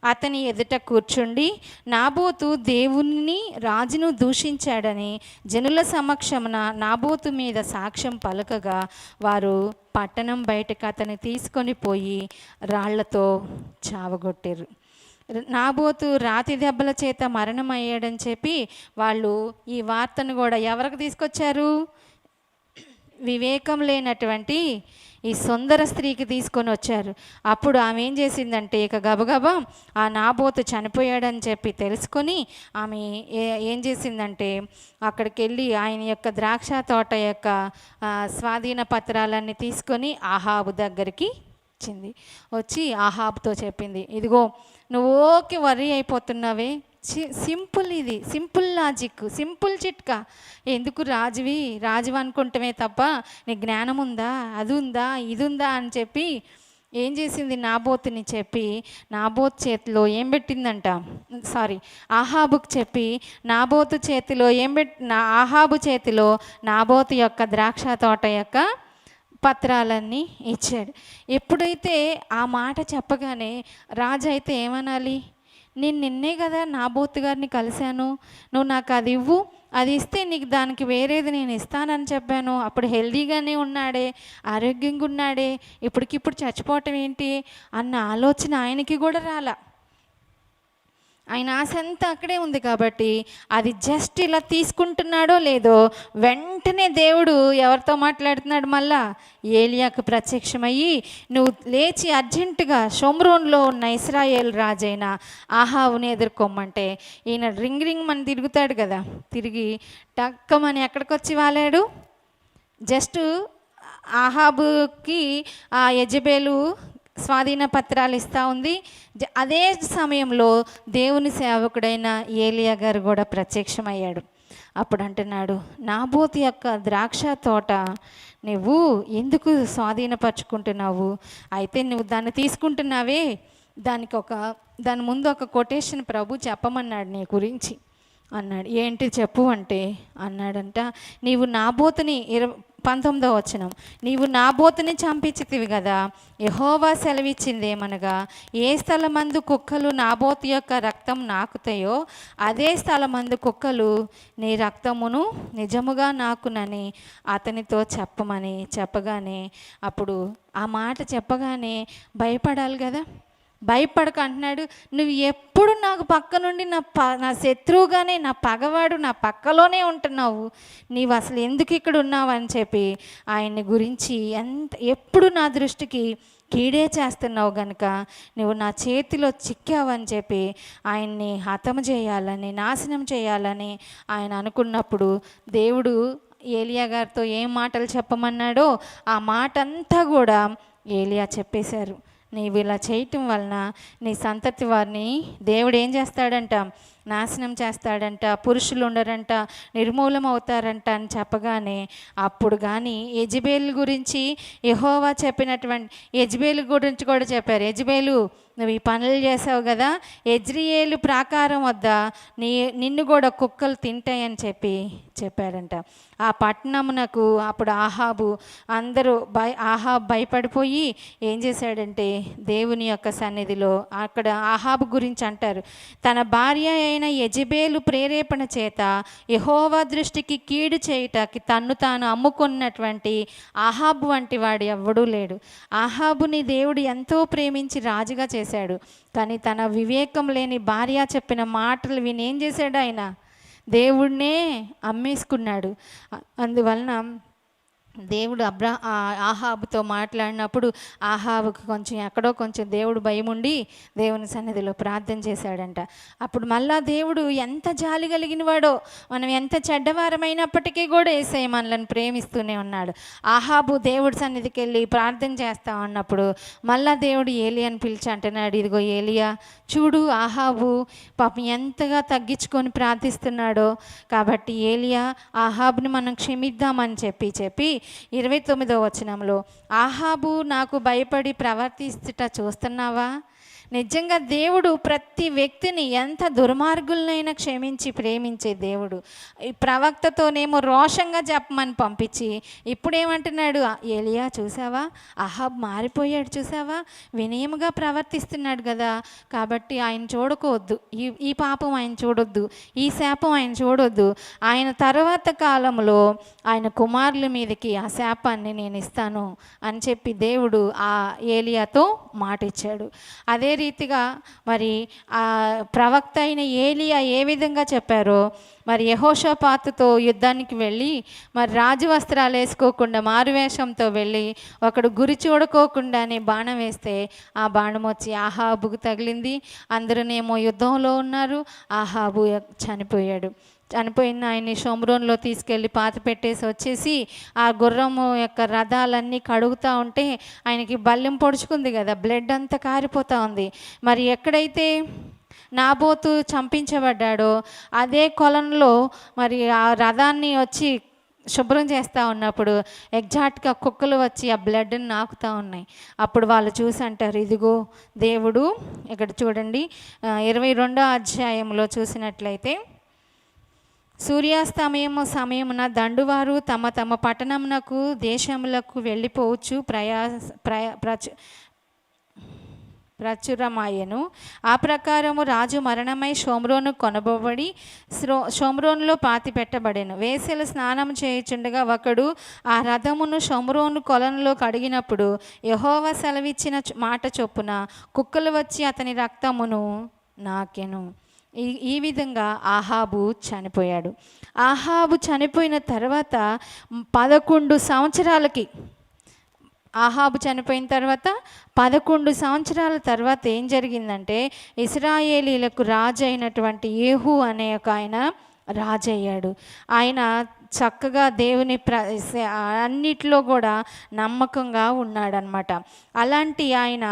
అతని ఎదుట కూర్చుండి నాబోతు దేవుని రాజును దూషించాడని జనుల సమక్షమున నాబోతు మీద సాక్ష్యం పలకగా వారు పట్టణం బయటకు అతని తీసుకొని పోయి రాళ్లతో చావగొట్టారు. నాబోతు రాతి దెబ్బల చేత మరణమయ్యాడని చెప్పి వాళ్ళు ఈ వార్తను కూడా ఎవరికి తీసుకొచ్చారు, వివేకం లేనటువంటి ఈ సుందర స్త్రీకి తీసుకొని వచ్చారు. అప్పుడు ఆమె ఏం చేసిందంటే ఇక గబగబా ఆ నాబోతు చనిపోయాడని చెప్పి తెలుసుకొని ఆమె ఏం చేసిందంటే అక్కడికి వెళ్ళి ఆయన యొక్క ద్రాక్ష తోట యొక్క స్వాధీన పత్రాలన్నీ తీసుకొని ఆహాబు దగ్గరికి వచ్చింది. వచ్చి ఆహాబుతో చెప్పింది, ఇదిగో నువ్వు ఓకే వర్రీ అయిపోతున్నావే, సింపుల్, ఇది సింపుల్ లాజిక్, సింపుల్ చిట్కా. ఎందుకు రాజు అనుకుంటమే తప్ప నీ జ్ఞానం ఉందా, అది ఉందా, ఇది ఉందా అని చెప్పి ఏం చేసింది, నాబోతుని చెప్పి నాబోతు చేతిలో ఏం పెట్టిందంట, ఆహాబుకు చెప్పి నాబోతు చేతిలో ఆహాబు చేతిలో నాబోతు యొక్క ద్రాక్ష తోట యొక్క పత్రాలన్నీ ఇచ్చాడు. ఎప్పుడైతే ఆ మాట చెప్పగానే రాజు అయితే ఏమనాలి, నేను నిన్నే కదా నాబోతు గారిని కలిశాను, నువ్వు నాకు అది ఇవ్వు, అది ఇస్తే నీకు దానికి వేరేది నేను ఇస్తానని చెప్పాను, అప్పుడు హెల్దీగానే ఉన్నాడే, ఆరోగ్యంగా ఉన్నాడే, ఇప్పటికిప్పుడు చచ్చిపోవటం ఏంటి అన్న ఆలోచన ఆయనకి కూడా రాలా. ఆయన ఆశ అంతా అక్కడే ఉంది కాబట్టి అది జస్ట్ ఇలా తీసుకుంటున్నాడో లేదో వెంటనే దేవుడు ఎవరితో మాట్లాడుతున్నాడు, మళ్ళా ఏలియాకు ప్రత్యక్షమయ్యి, నువ్వు లేచి అర్జెంటుగా షోమ్రోన్లో ఉన్న ఇశ్రాయేల్ రాజైన ఆహాబుని ఎదుర్కోమంటే ఈయన రింగ్ మన తిరుగుతాడు కదా, తిరిగి టక్కమని ఎక్కడికి వచ్చి వాలాడు. జస్ట్ ఆహాబుకి ఆ యెజెబెలు స్వాధీన పత్రాలు ఇస్తూ ఉంది. అదే సమయంలో దేవుని సేవకుడైన ఏలియా గారు కూడా ప్రత్యక్షమయ్యాడు. అప్పుడు అంటున్నాడు, నాబోతు యొక్క ద్రాక్ష తోట నువ్వు ఎందుకు స్వాధీనపరచుకుంటున్నావు? అయితే నువ్వు దాన్ని తీసుకుంటున్నావే, దాని ముందు ఒక కొటేషన్ ప్రభు చెప్పమన్నాడు నీ గురించి అన్నాడు. ఏంటి చెప్పు అంటే అన్నాడంట, నీవు నాబోతుని 19వ వచనం, నీవు నాబోతుని చంపించితివి కదా, యెహోవా సెలవిచ్చిందేమనగా, ఏ స్థలమందు కుక్కలు నాబోతు యొక్క రక్తం నాకుతాయో అదే స్థలమందు కుక్కలు నీ రక్తమును నిజముగా నాకునని అతనితో చెప్పగానే అప్పుడు ఆ మాట చెప్పగానే భయపడాలి కదా, భయపడక అంటున్నాడు, నువ్వు ఎప్పుడు నాకు పక్క నుండి నా శత్రువుగానే, నా పగవాడు నా పక్కలోనే ఉంటున్నావు, నీవు అసలు ఎందుకు ఇక్కడ ఉన్నావు అని చెప్పి ఆయన్ని గురించి ఎప్పుడు నా దృష్టికి కీడే చేస్తున్నావు గనుక నువ్వు నా చేతిలో చిక్కావని చెప్పి ఆయన్ని హతము చేయాలని, నాశనం చేయాలని ఆయన అనుకున్నప్పుడు దేవుడు ఏలియా గారితో ఏం మాటలు చెప్పమన్నాడో ఆ మాట అంతా కూడా ఏలియా చెప్పేశారు. నీవు ఇలా చేయటం వలన నీ సంతతి వారిని దేవుడు ఏం చేస్తాడంట, నాశనం చేస్తాడంట, పురుషులు ఉండరంట, నిర్మూలం అవుతారంట అని చెప్పగానే అప్పుడు కానీ యెజెబెలు గురించి యెహోవా చెప్పినటువంటి యెజెబెలు గురించి కూడా చెప్పారు. యెజెబెలు నువ్వు ఈ పనులు చేసావు కదా, యెజ్రెయేలు ప్రాకారం వద్ద నిన్ను కూడా కుక్కలు తింటాయని చెప్పాడంట. ఆ పట్టణమునకు అప్పుడు ఆహాబు భయపడిపోయి ఏం చేశాడంటే దేవుని యొక్క సన్నిధిలో అక్కడ ఆహాబు గురించి అంటారు, తన భార్య అయిన యెజెబెలు ప్రేరేపణ చేత యెహోవా దృష్టికి కీడు చేయుటకి తన్ను తాను అమ్ముకున్నటువంటి ఆహాబు వంటి వాడు ఎవ్వడూ లేడు. ఆహాబుని దేవుడు ఎంతో ప్రేమించి రాజుగా చేశాడు. కానీ తన వివేకం లేని భార్య చెప్పిన మాటలు విని ఏం చేశాడు, ఆయన దేవుడినే అమ్మేసుకున్నాడు. అందువలన దేవుడు ఆహాబుతో మాట్లాడినప్పుడు ఆహాబుకి ఎక్కడో కొంచెం దేవుడు భయం ఉండి దేవుని సన్నిధిలో ప్రార్థన చేశాడంట. అప్పుడు మళ్ళా దేవుడు ఎంత జాలి కలిగిన వాడో, మనం ఎంత చెడ్డవారమైనప్పటికీ కూడా యేసయ్య మనల్ని ప్రేమిస్తూనే ఉన్నాడు. ఆహాబు దేవుడి సన్నిధికి వెళ్ళి ప్రార్థన చేస్తా ఉన్నప్పుడు మళ్ళా దేవుడు ఏలియాని పిలిచి అంటున్నాడు, ఇదిగో ఏలియా చూడు, ఆహాబు పాపం ఎంతగా తగ్గించుకొని ప్రార్థిస్తున్నాడో, కాబట్టి ఏలియా ఆహాబుని మనం క్షమిద్దామని చెప్పి 29వ వచనంలో, ఆహాబు నాకు భయపడి ప్రవర్తిస్తుట చూస్తున్నావా? నిజంగా దేవుడు ప్రతి వ్యక్తిని ఎంత దుర్మార్గులనైనా క్షమించి ప్రేమించే దేవుడు. ఈ ప్రవక్తతోనేమో రోషంగా చెప్పమని పంపించి ఇప్పుడేమంటున్నాడు, ఏలియా చూసావా, అహాబ్ మారిపోయాడు చూసావా, వినయముగా ప్రవర్తిస్తున్నాడు కదా, కాబట్టి ఆయన చూడకూడదు, ఈ పాపం ఆయన చూడొద్దు, ఈ శాపం ఆయన చూడొద్దు, ఆయన తర్వాత కాలంలో ఆయన కుమారుల మీదకి ఆ శాపాన్ని నేను ఇస్తాను అని చెప్పి దేవుడు ఆ ఏలియాతో మాట ఇచ్చాడు. అదే రీతిగా మరి ఆ ప్రవక్త అయిన ఏలియా ఏ విధంగా చెప్పారో, మరి యెహోషాపాతుతో యుద్ధానికి వెళ్ళి మరి రాజు వస్త్రాలు వేసుకోకుండా మారువేషంతో వెళ్ళి ఒకడు గురి చూడకోకుండానే బాణం వేస్తే ఆ బాణం వచ్చి ఆహాబుకు తగిలింది. అందరూనేమో యుద్ధంలో ఉన్నారు, ఆహాబు చనిపోయిన ఆయన్ని షోమ్రోన్లో తీసుకెళ్ళి పాతి పెట్టేసి వచ్చేసి ఆ గుర్రము యొక్క రథాలన్నీ కడుగుతూ ఉంటే ఆయనకి బల్లెం పొడుచుకుంది కదా, బ్లడ్ అంతా కారిపోతూ ఉంది. మరి ఎక్కడైతే నాబోతు చంపించబడ్డాడో అదే కొలంలో మరి ఆ రథాన్ని వచ్చి శుభ్రం చేస్తూ ఉన్నప్పుడు ఎగ్జాక్ట్గా కుక్కలు వచ్చి ఆ బ్లడ్ని నాకుతూ ఉన్నాయి. అప్పుడు వాళ్ళు చూసి అంటారు, ఇదిగో దేవుడు. ఇక్కడ చూడండి 22వ అధ్యాయంలో చూసినట్లయితే, సూర్యాస్తమయమున దండువారు తమ తమ పట్టణమునకు దేశములకు వెళ్ళిపోవచ్చు ప్రచురమాయను. ఆ ప్రకారము రాజు మరణమై షోమ్రోను కొనబడి షోమ్రోనులో పాతి పెట్టబడెను. వేసెలు స్నానం చేయుచుండగా ఒకడు ఆ రథమును షోమ్రోను కొలంలో కడిగినప్పుడు యెహోవా సెలవిచ్చిన మాట చొప్పున కుక్కలు వచ్చి అతని రక్తమును నాకెను. ఈ విధంగా ఆహాబు చనిపోయాడు. ఆహాబు చనిపోయిన తర్వాత 11 సంవత్సరాలకి, ఆహాబు చనిపోయిన తర్వాత 11 సంవత్సరాల తర్వాత ఏం జరిగిందంటే, ఇశ్రాయేలీలకు రాజు అయినటువంటి యేహూ అనే ఒక ఆయన రాజు అయ్యాడు. ఆయన చక్కగా దేవుని అన్నిట్లో కూడా నమ్మకంగా ఉన్నాడనమాట. అలాంటి ఆయన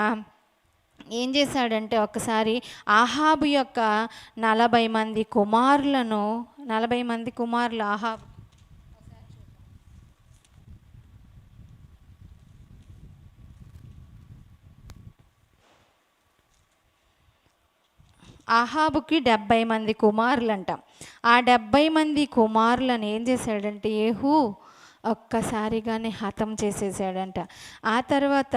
ఏం చేశాడంటే, ఒకసారి ఆహాబు యొక్క 40 మంది కుమారులను, 40 మంది కుమారులు ఆహాబుకి 70 మంది కుమారులంట. ఆ 70 మంది కుమారులను ఏం చేశాడంటే యేహూ ఒక్కసారిగానే హతం చేసేసాడంట. ఆ తర్వాత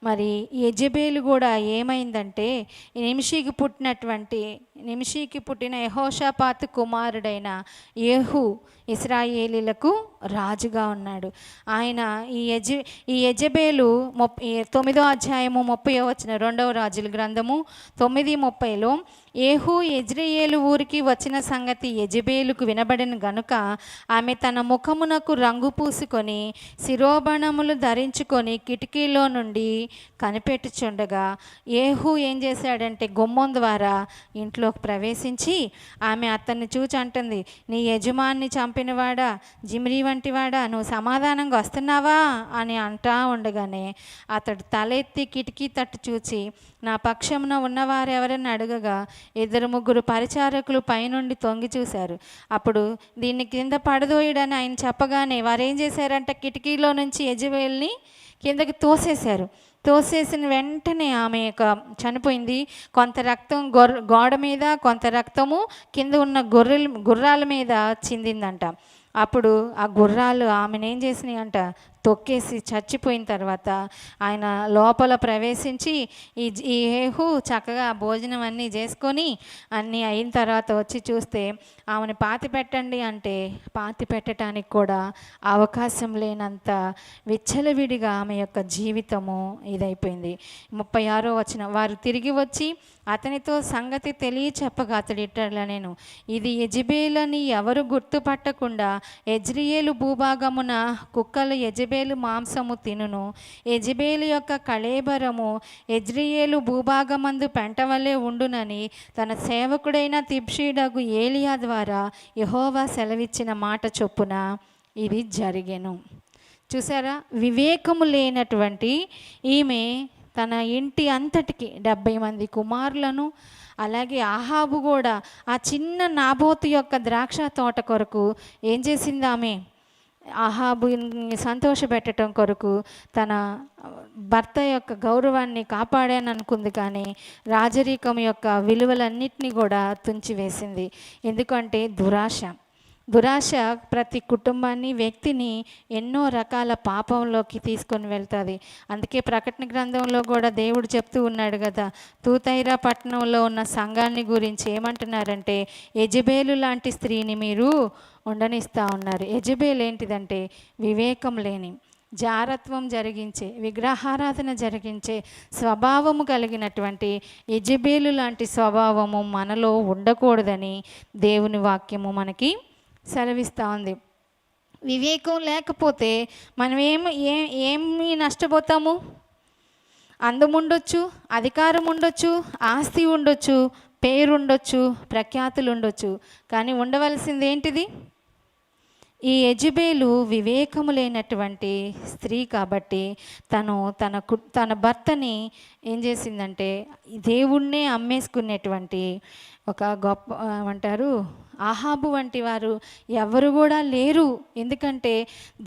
మరి యెజెబేలు కూడా ఏమైందంటే, నిమిషీకి పుట్టిన యెహోషాపాతు కుమారుడైన యేహూ ఇశ్రాయేలీలకు రాజుగా ఉన్నాడు. ఆయన ఈ యెజెబేలు 9వ అధ్యాయము 30వ వచనం, 2వ రాజుల గ్రంథము 9:30లో, యేహూ యెజ్రెయేలు ఊరికి వచ్చిన సంగతి యెజెబేలుకు వినబడిన గనుక ఆమె తన ముఖమునకు రంగు పూసుకొని శిరోబణములు ధరించుకొని కిటికీలో నుండి కనిపెట్టుచుండగా, యేహూ ఏం చేశాడంటే గుమ్మం ద్వారా ఇంట్లోకి ప్రవేశించి ఆమె అతన్ని చూచి అంటుంది, నీ యజమాన్ని చంపినవాడా, జిమ్రీ వంటివాడా, నువ్వు సమాధానంగా వస్తున్నావా అని అంటా ఉండగానే అతడు తలెత్తి కిటికీ తట్టు చూచి నా పక్షమున ఉన్నవారు ఎవరని అడగగా 2-3 పరిచారకులు పైనుండి తొంగి చూశారు. అప్పుడు దీన్ని కింద పడదోయడని ఆయన చెప్పగానే వారేం చేశారంటే కిటికీలో నుంచి యెజెబేలుని కిందకి తోసేశారు. తోసేసిన వెంటనే ఆమె చనిపోయింది. కొంత రక్తం గోడ మీద, కొంత రక్తము కింద ఉన్న గుర్రాల మీద చిందిందంట. అప్పుడు ఆ గుర్రాలు ఆమెను ఏం చేసినాయి అంట, తొక్కేసి చచ్చిపోయిన తర్వాత ఆయన లోపల ప్రవేశించి ఈ యేహూ చక్కగా భోజనం అన్నీ చేసుకొని అన్నీ అయిన తర్వాత వచ్చి చూస్తే ఆమెను పాతి పెట్టండి అంటే పాతి పెట్టడానికి కూడా అవకాశం లేనంత విచ్చలవిడిగా ఆమె యొక్క జీవితము ఇదైపోయింది. 36వ వచనం, వారు తిరిగి వచ్చి అతనితో సంగతి చెప్పగా అతడు ఇట్లా నేను, ఇది యెజెబేలని ఎవరు గుర్తుపట్టకుండా యెజ్రెయేలు భూభాగమున కుక్కలు యెజెబేలు మాంసము తినును. యెజెబేలు యొక్క కళేబరము యెజ్రెయేలు భూభాగమందు పెంటవలే ఉండునని తన సేవకుడైన తిబ్షీడగు ఏలియా ద్వారా యెహోవా సెలవిచ్చిన మాట చొప్పున ఇది జరిగెను. చూసారా, వివేకము లేనటువంటి ఈమె తన ఇంటి అంతటికి 70 మంది కుమారులను, అలాగే ఆహాబు కూడా ఆ చిన్న నాబోతు యొక్క ద్రాక్ష తోట కొరకు ఏం చేసింది, ఆమె ఆహాబుని సంతోషపెట్టడం కొరకు తన భర్త యొక్క గౌరవాన్ని కాపాడాను అనుకుంది, కానీ రాజరికం యొక్క విలువలన్నిటినీ కూడా తుంచివేసింది. ఎందుకంటే దురాశ ప్రతి కుటుంబాన్ని, వ్యక్తిని ఎన్నో రకాల పాపంలోకి తీసుకొని వెళ్తుంది. అందుకే ప్రకటన గ్రంథంలో కూడా దేవుడు చెప్తూ ఉన్నాడు కదా, తూతైరా పట్టణంలో ఉన్న సంఘాన్ని గురించి ఏమంటున్నారంటే, యెజెబేలు లాంటి స్త్రీని మీరు ఉండనిస్తూ ఉన్నారు. యెజెబేలు ఏంటిదంటే వివేకం లేని, జారత్వం జరిగించే, విగ్రహారాధన జరిగించే స్వభావము కలిగినటువంటి యెజెబేలు లాంటి స్వభావము మనలో ఉండకూడదని దేవుని వాక్యము మనకి సెలవిస్తూ ఉంది. వివేకం లేకపోతే మనం ఏమి నష్టపోతాము? అందం ఉండొచ్చు, అధికారం ఉండొచ్చు, ఆస్తి ఉండొచ్చు, పేరు ఉండొచ్చు, ప్రఖ్యాతులు ఉండొచ్చు, కానీ ఉండవలసింది ఏంటిది? ఈ యెజెబేలు వివేకము లేనటువంటి స్త్రీ కాబట్టి తన భర్తని ఏం చేసిందంటే దేవుణ్ణే అమ్మేసుకునేటువంటి ఒక గొప్ప ఏమంటారు, ఆహాబు వంటి వారు ఎవరు కూడా లేరు. ఎందుకంటే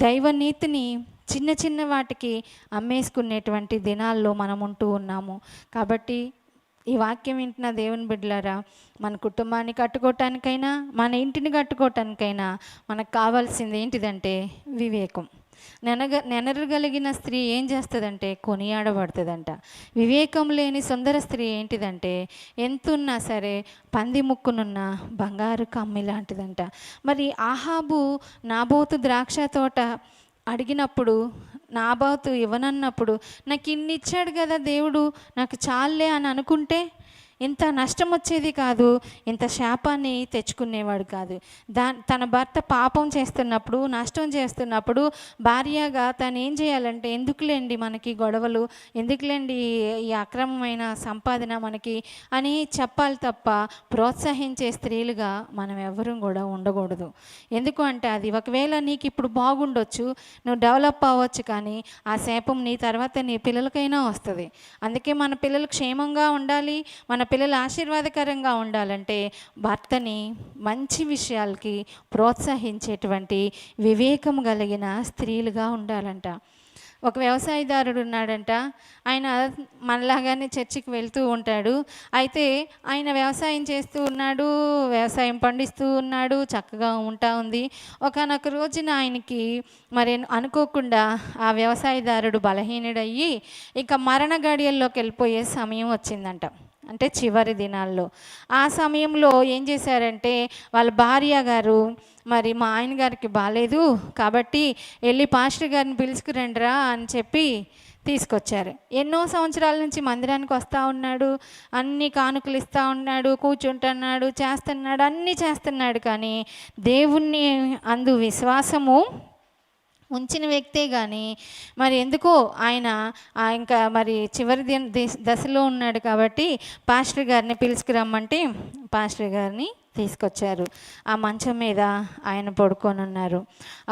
దైవనీతిని చిన్న చిన్న వాటికి అమ్మేసుకునేటువంటి దినాల్లో మనం ఉంటూ ఉన్నాము. కాబట్టి ఈ వాక్యం వింటున్న దేవుని బిడ్డలారా, మన కుటుంబాన్ని కట్టుకోవటానికైనా, మన ఇంటిని కట్టుకోవటానికైనా మనకు కావాల్సింది ఏంటిదంటే వివేకం. నెనరగలిగిన స్త్రీ ఏం చేస్తుందంటే కొనియాడబడుతుందంట. వివేకం లేని సుందర స్త్రీ ఏంటిదంటే ఎంతున్నా సరే పంది ముక్కునున్న బంగారు కమ్మి లాంటిదంట. మరి ఆహాబు నాబోతు ద్రాక్ష తోట అడిగినప్పుడు, నాబోతు ఇవ్వనన్నప్పుడు, నాకు ఇన్ని ఇచ్చాడు కదా దేవుడు, నాకు చాలే అని అనుకుంటే ఇంత నష్టం వచ్చేది కాదు, ఇంత శాపాన్ని తెచ్చుకునేవాడు కాదు. తన భర్త పాపం చేస్తున్నప్పుడు, నష్టం చేస్తున్నప్పుడు భార్యగా తను ఏం చేయాలంటే, ఎందుకులేండి మనకి గొడవలు, ఎందుకులేండి ఈ అక్రమమైన సంపాదన మనకి అని చెప్పాలి తప్ప ప్రోత్సహించే స్త్రీలుగా మనం ఎవరూ కూడా ఉండకూడదు. ఎందుకు అంటే అది ఒకవేళ నీకు ఇప్పుడు బాగుండొచ్చు, నువ్వు డెవలప్ అవ్వచ్చు, కానీ ఆ శాపం నీ తర్వాత నీ పిల్లలకైనా వస్తుంది. అందుకే మన పిల్లలు క్షేమంగా ఉండాలి, మన పిల్లలు ఆశీర్వాదకరంగా ఉండాలంటే భర్తని మంచి విషయాలకి ప్రోత్సహించేటువంటి వివేకం కలిగిన స్త్రీలుగా ఉండాలంట. ఒక వ్యవసాయదారుడు ఉన్నాడంట. ఆయన మనలాగానే చర్చికి వెళ్తూ ఉంటాడు. అయితే ఆయన వ్యవసాయం చేస్తూ ఉన్నాడు, వ్యవసాయం పండిస్తూ ఉన్నాడు, చక్కగా ఉంటా ఉంది. ఒకానొక రోజున ఆయనకి మరి అనుకోకుండా ఆ వ్యవసాయదారుడు బలహీనుడయ్యి ఇక మరణ గడియల్లోకి వెళ్ళిపోయే సమయం వచ్చిందంట. అంటే చివరి దినాల్లో. ఆ సమయంలో ఏం చేశారంటే వాళ్ళ భార్య గారు, మరి మా ఆయన గారికి బాగాలేదు కాబట్టి వెళ్ళి పాస్టర్ గారిని పిలుచుకురండిరా అని చెప్పి తీసుకొచ్చారు. ఎన్నో సంవత్సరాల నుంచి మందిరానికి వస్తూ ఉన్నాడు, అన్ని కానుకలు ఇస్తూ ఉన్నాడు, కూర్చుంటున్నాడు, చేస్తున్నాడు, అన్నీ చేస్తున్నాడు, కానీ దేవుణ్ణి అందు విశ్వాసము ఉంచిన వ్యక్తే. కానీ మరి ఎందుకో ఆయన ఇంకా మరి చివరి దశలో ఉన్నాడు కాబట్టి పాస్టర్ గారిని పిలుచుకురమ్మంటే పాస్టర్ గారిని తీసుకొచ్చారు. ఆ మంచం మీద ఆయన పడుకొని ఉన్నారు.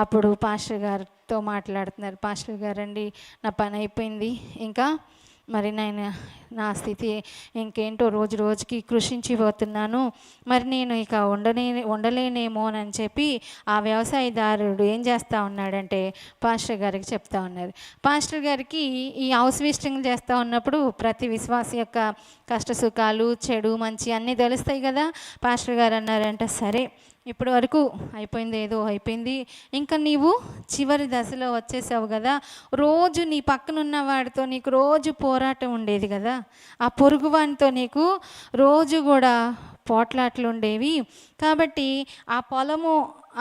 అప్పుడు పాస్టర్ గారితో మాట్లాడుతున్నారు. పాస్టర్ గారండి, నా పని అయిపోయింది, ఇంకా మరి నేను నా స్థితి ఇంకేంటో రోజు రోజుకి కృషించిపోతున్నాను, మరి నేను ఇక ఉండలేనేమో అని చెప్పి ఆ వ్యవసాయదారుడు ఏం చేస్తూ ఉన్నాడంటే పాస్టర్ గారికి చెప్తా ఉన్నారు. పాస్టర్ గారికి ఈ హౌస్ విజిటింగ్ చేస్తూ ఉన్నప్పుడు ప్రతి విశ్వాస యొక్క కష్ట సుఖాలు, చెడు మంచి అన్నీ తెలుస్తాయి కదా. పాస్టర్ గారు అన్నారంట, సరే ఇప్పటి వరకు అయిపోయింది, ఏదో అయిపోయింది, ఇంకా నీవు చివరి దశలో వచ్చేసావు కదా, రోజు నీ పక్కనున్న వాడితో నీకు రోజు పోరాటం ఉండేది కదా, ఆ పొరుగువానితో నీకు రోజు కూడా పోట్లాట్లు ఉండేవి, కాబట్టి ఆ పొలము,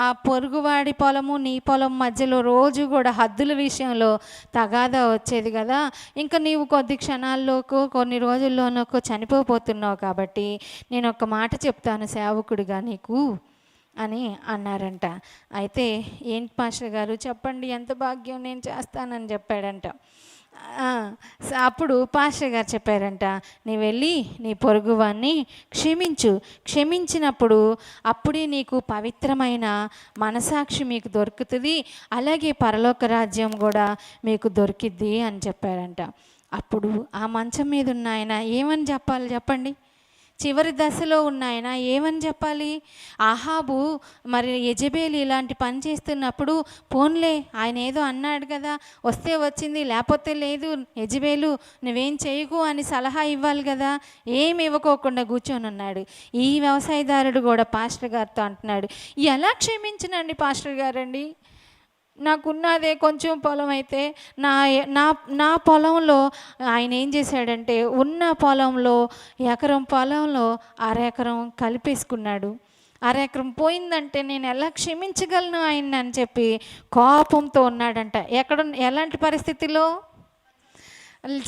ఆ పొరుగువాడి పొలము నీ పొలం మధ్యలో రోజు కూడా హద్దుల విషయంలో తగాదా వచ్చేది కదా, ఇంకా నీవు కొద్ది క్షణాల్లోకో కొన్ని రోజుల్లోనోకో చనిపోతున్నావు, కాబట్టి నేను ఒక మాట చెప్తాను సేవకుడిగా నీకు అని అన్నారంట. అయితే ఏంటి పాస్టర్ గారు చెప్పండి, ఎంత భాగ్యం, నేను చేస్తానని చెప్పాడంట. అప్పుడు పాస్టర్ గారు చెప్పారంట, నీ వెళ్ళి నీ పొరుగువాన్ని క్షమించినప్పుడు అప్పుడే నీకు పవిత్రమైన మనసాక్షి మీకు దొరుకుతుంది, అలాగే పరలోక రాజ్యం కూడా మీకు దొరికిద్ది అని చెప్పారంట. అప్పుడు ఆ మంచం మీద ఉన్న ఆయన ఏమని చెప్పాలి చెప్పండి? చివరి దశలో ఉన్న ఆయన ఏమని చెప్పాలి? ఆహాబు మరి యెజెబెలు ఇలాంటి పని చేస్తున్నప్పుడు పోన్లే ఆయన ఏదో అన్నాడు కదా, వస్తే వచ్చింది లేకపోతే లేదు, యెజెబెలు నువ్వేం చేయకు అని సలహా ఇవ్వాలి కదా, ఏమి ఇవ్వకోకుండా కూర్చొని ఉన్నాడు. ఈ వ్యవసాయదారుడు కూడా పాస్టర్ గారితో అంటున్నాడు, ఎలా క్షమించనండి పాస్టర్ గారండి, నాకున్నదే కొంచెం పొలం అయితే నా నా నా పొలంలో ఆయన ఏం చేశాడంటే ఉన్న పొలంలో ఎకరం పొలంలో అరెకరం కలిపేసుకున్నాడు, అరెకరం పోయిందంటే నేను ఎలా క్షమించగలను ఆయన్ని అని చెప్పి కోపంతో ఉన్నాడంట. ఎలాంటి పరిస్థితిలో?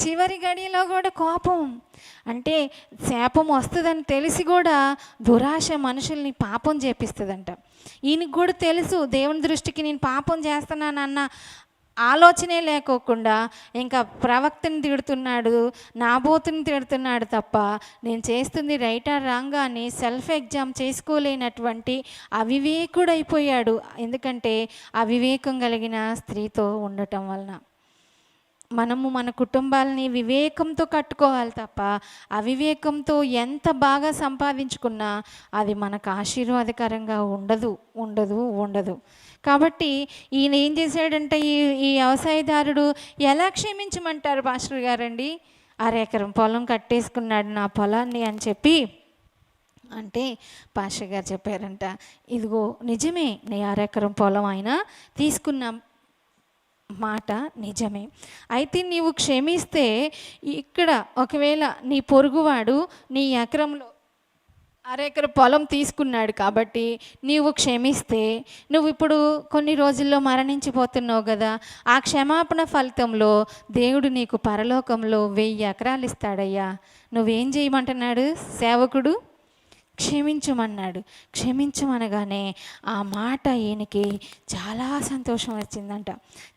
చివరి గడియలో కూడా కోపం. అంటే శాపం వస్తుందని తెలిసి కూడా దురాశ మనుషుల్ని పాపం చేపిస్తుందంట. ఈయనకి కూడా తెలుసు దేవుని దృష్టికి నేను పాపం చేస్తున్నానన్న ఆలోచనే లేకోకుండా ఇంకా ప్రవక్తని తిడుతున్నాడు, నాబోతుని తిడుతున్నాడు తప్ప నేను చేస్తుంది రైటా రాంగా అని సెల్ఫ్ ఎగ్జామ్ చేసుకోలేనటువంటి అవివేకుడైపోయాడు. ఎందుకంటే అవివేకం కలిగిన స్త్రీతో ఉండటం వలన. మనము మన కుటుంబాలని వివేకంతో కట్టుకోవాలి తప్ప అవివేకంతో ఎంత బాగా సంపాదించుకున్నా అది మనకు ఆశీర్వాదకరంగా ఉండదు. కాబట్టి ఈయన ఏం చేశాడంటే ఈ వ్యవసాయదారుడు ఎలా క్షమించమంటారు పాస్టర్ గారండి, అరెకరం పొలం కట్టేసుకున్నాడు నా పొలాన్ని అని చెప్పి అంటే పాస్టర్ గారు చెప్పారంట, ఇదిగో నిజమే, నీ అరెకరం పొలం అయినా తీసుకున్న మాట నిజమే, అయితే నీవు క్షమిస్తే ఇక్కడ ఒకవేళ నీ పొరుగువాడు నీ ఎకరంలో అరెకర పొలం తీసుకున్నాడు కాబట్టి నీవు క్షమిస్తే నువ్వు ఇప్పుడు కొన్ని రోజుల్లో మరణించిపోతున్నావు కదా, ఆ క్షమాపణ ఫలితంలో దేవుడు నీకు పరలోకంలో 1000 ఎకరాలు ఇస్తాడయ్యా. నువ్వేం చేయమంటున్నాడు సేవకుడు? క్షమించమన్నాడు. క్షమించమనగానే ఆ మాట ఈయనకి చాలా సంతోషం వచ్చిందంట.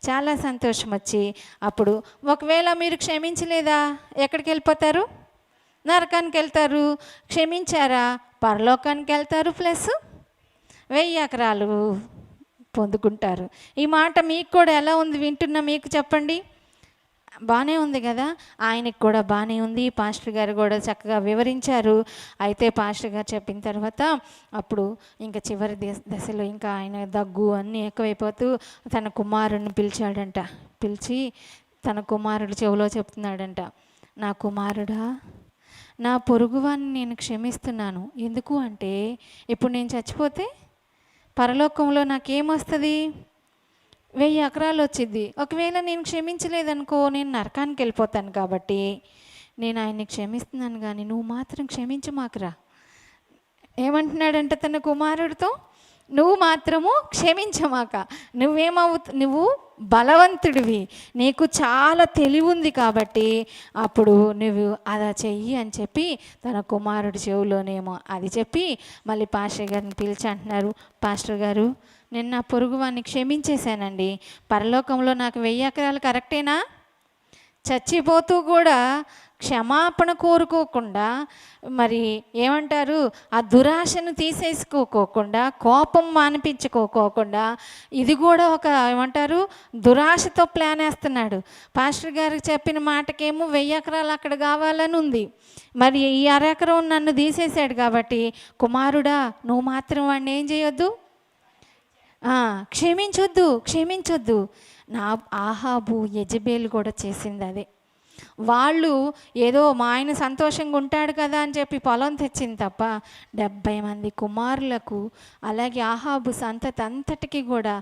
చాలా సంతోషం వచ్చి అప్పుడు ఒకవేళ మీరు క్షమించలేదా ఎక్కడికి వెళ్ళిపోతారు? నరకానికి వెళ్తారు. క్షమించారా పరలోకానికి వెళ్తారు, ప్లస్ 1000 ఎకరాలు పొందుకుంటారు. ఈ మాట మీకు కూడా ఎలా ఉంది వింటున్నా మీకు చెప్పండి. బాగానే ఉంది కదా? ఆయనకి కూడా బాగానే ఉంది. పాస్టర్ గారు కూడా చక్కగా వివరించారు. అయితే పాస్టర్ గారు చెప్పిన తర్వాత అప్పుడు ఇంకా చివరి దశలో ఇంకా ఆయన దగ్గు అన్నీ ఎక్కువైపోతూ తన కుమారుడిని పిలిచాడంట. పిలిచి తన కుమారుడు చెవిలో చెప్తున్నాడంట, నా కుమారుడా, నా పొరుగువాన్ని నేను క్షమిస్తున్నాను. ఎందుకు అంటే ఇప్పుడు నేను చచ్చిపోతే పరలోకంలో నాకేమొస్తుంది? 1000 ఎకరాలు వచ్చింది. ఒకవేళ నేను క్షమించలేదనుకో నేను నరకానికి వెళ్ళిపోతాను. కాబట్టి నేను ఆయన్ని క్షమిస్తున్నాను, కానీ నువ్వు మాత్రం క్షమించమాకురా. ఏమంటున్నాడంట తన కుమారుడితో? నువ్వు మాత్రము క్షమించమాక. నువ్వు బలవంతుడివి, నీకు చాలా తెలివి ఉంది కాబట్టి అప్పుడు నువ్వు అలా చెయ్యి అని చెప్పి తన కుమారుడి చెవులోనేమో అది చెప్పి మళ్ళీ పాస్టర్ గారిని పిలిచి అంటున్నారు, పాస్టర్ గారు నేను నా పొరుగువాన్ని క్షమించేశానండి, పరలోకంలో నాకు 1000 ఎకరాలు కరెక్టేనా? చచ్చిపోతూ కూడా క్షమాపణ కోరుకోకుండా, మరి ఏమంటారు, ఆ దురాశను తీసేసుకోకుండా, కోపం మానిపించుకోకుండా, ఇది కూడా ఒక ఏమంటారు దురాశతో ప్లాన్ వేస్తున్నాడు. పాస్టర్ గారికి చెప్పిన మాటకేమో 1000 ఎకరాలు అక్కడ కావాలని ఉంది. మరి ఈ 1/2 ఎకరం నన్ను తీసేశాడు కాబట్టి కుమారుడా నువ్వు మాత్రం వాడిని ఏం చేయొద్దు, క్షమించొద్దు. నా ఆహాబు యెజబేలు కూడా చేసింది అదే. వాళ్ళు ఏదో మా ఆయన సంతోషంగా ఉంటాడు కదా అని చెప్పి పొలం తెచ్చింది తప్ప 70 మంది కుమారులకు, అలాగే ఆహాబు సంతతి అంతటికి కూడా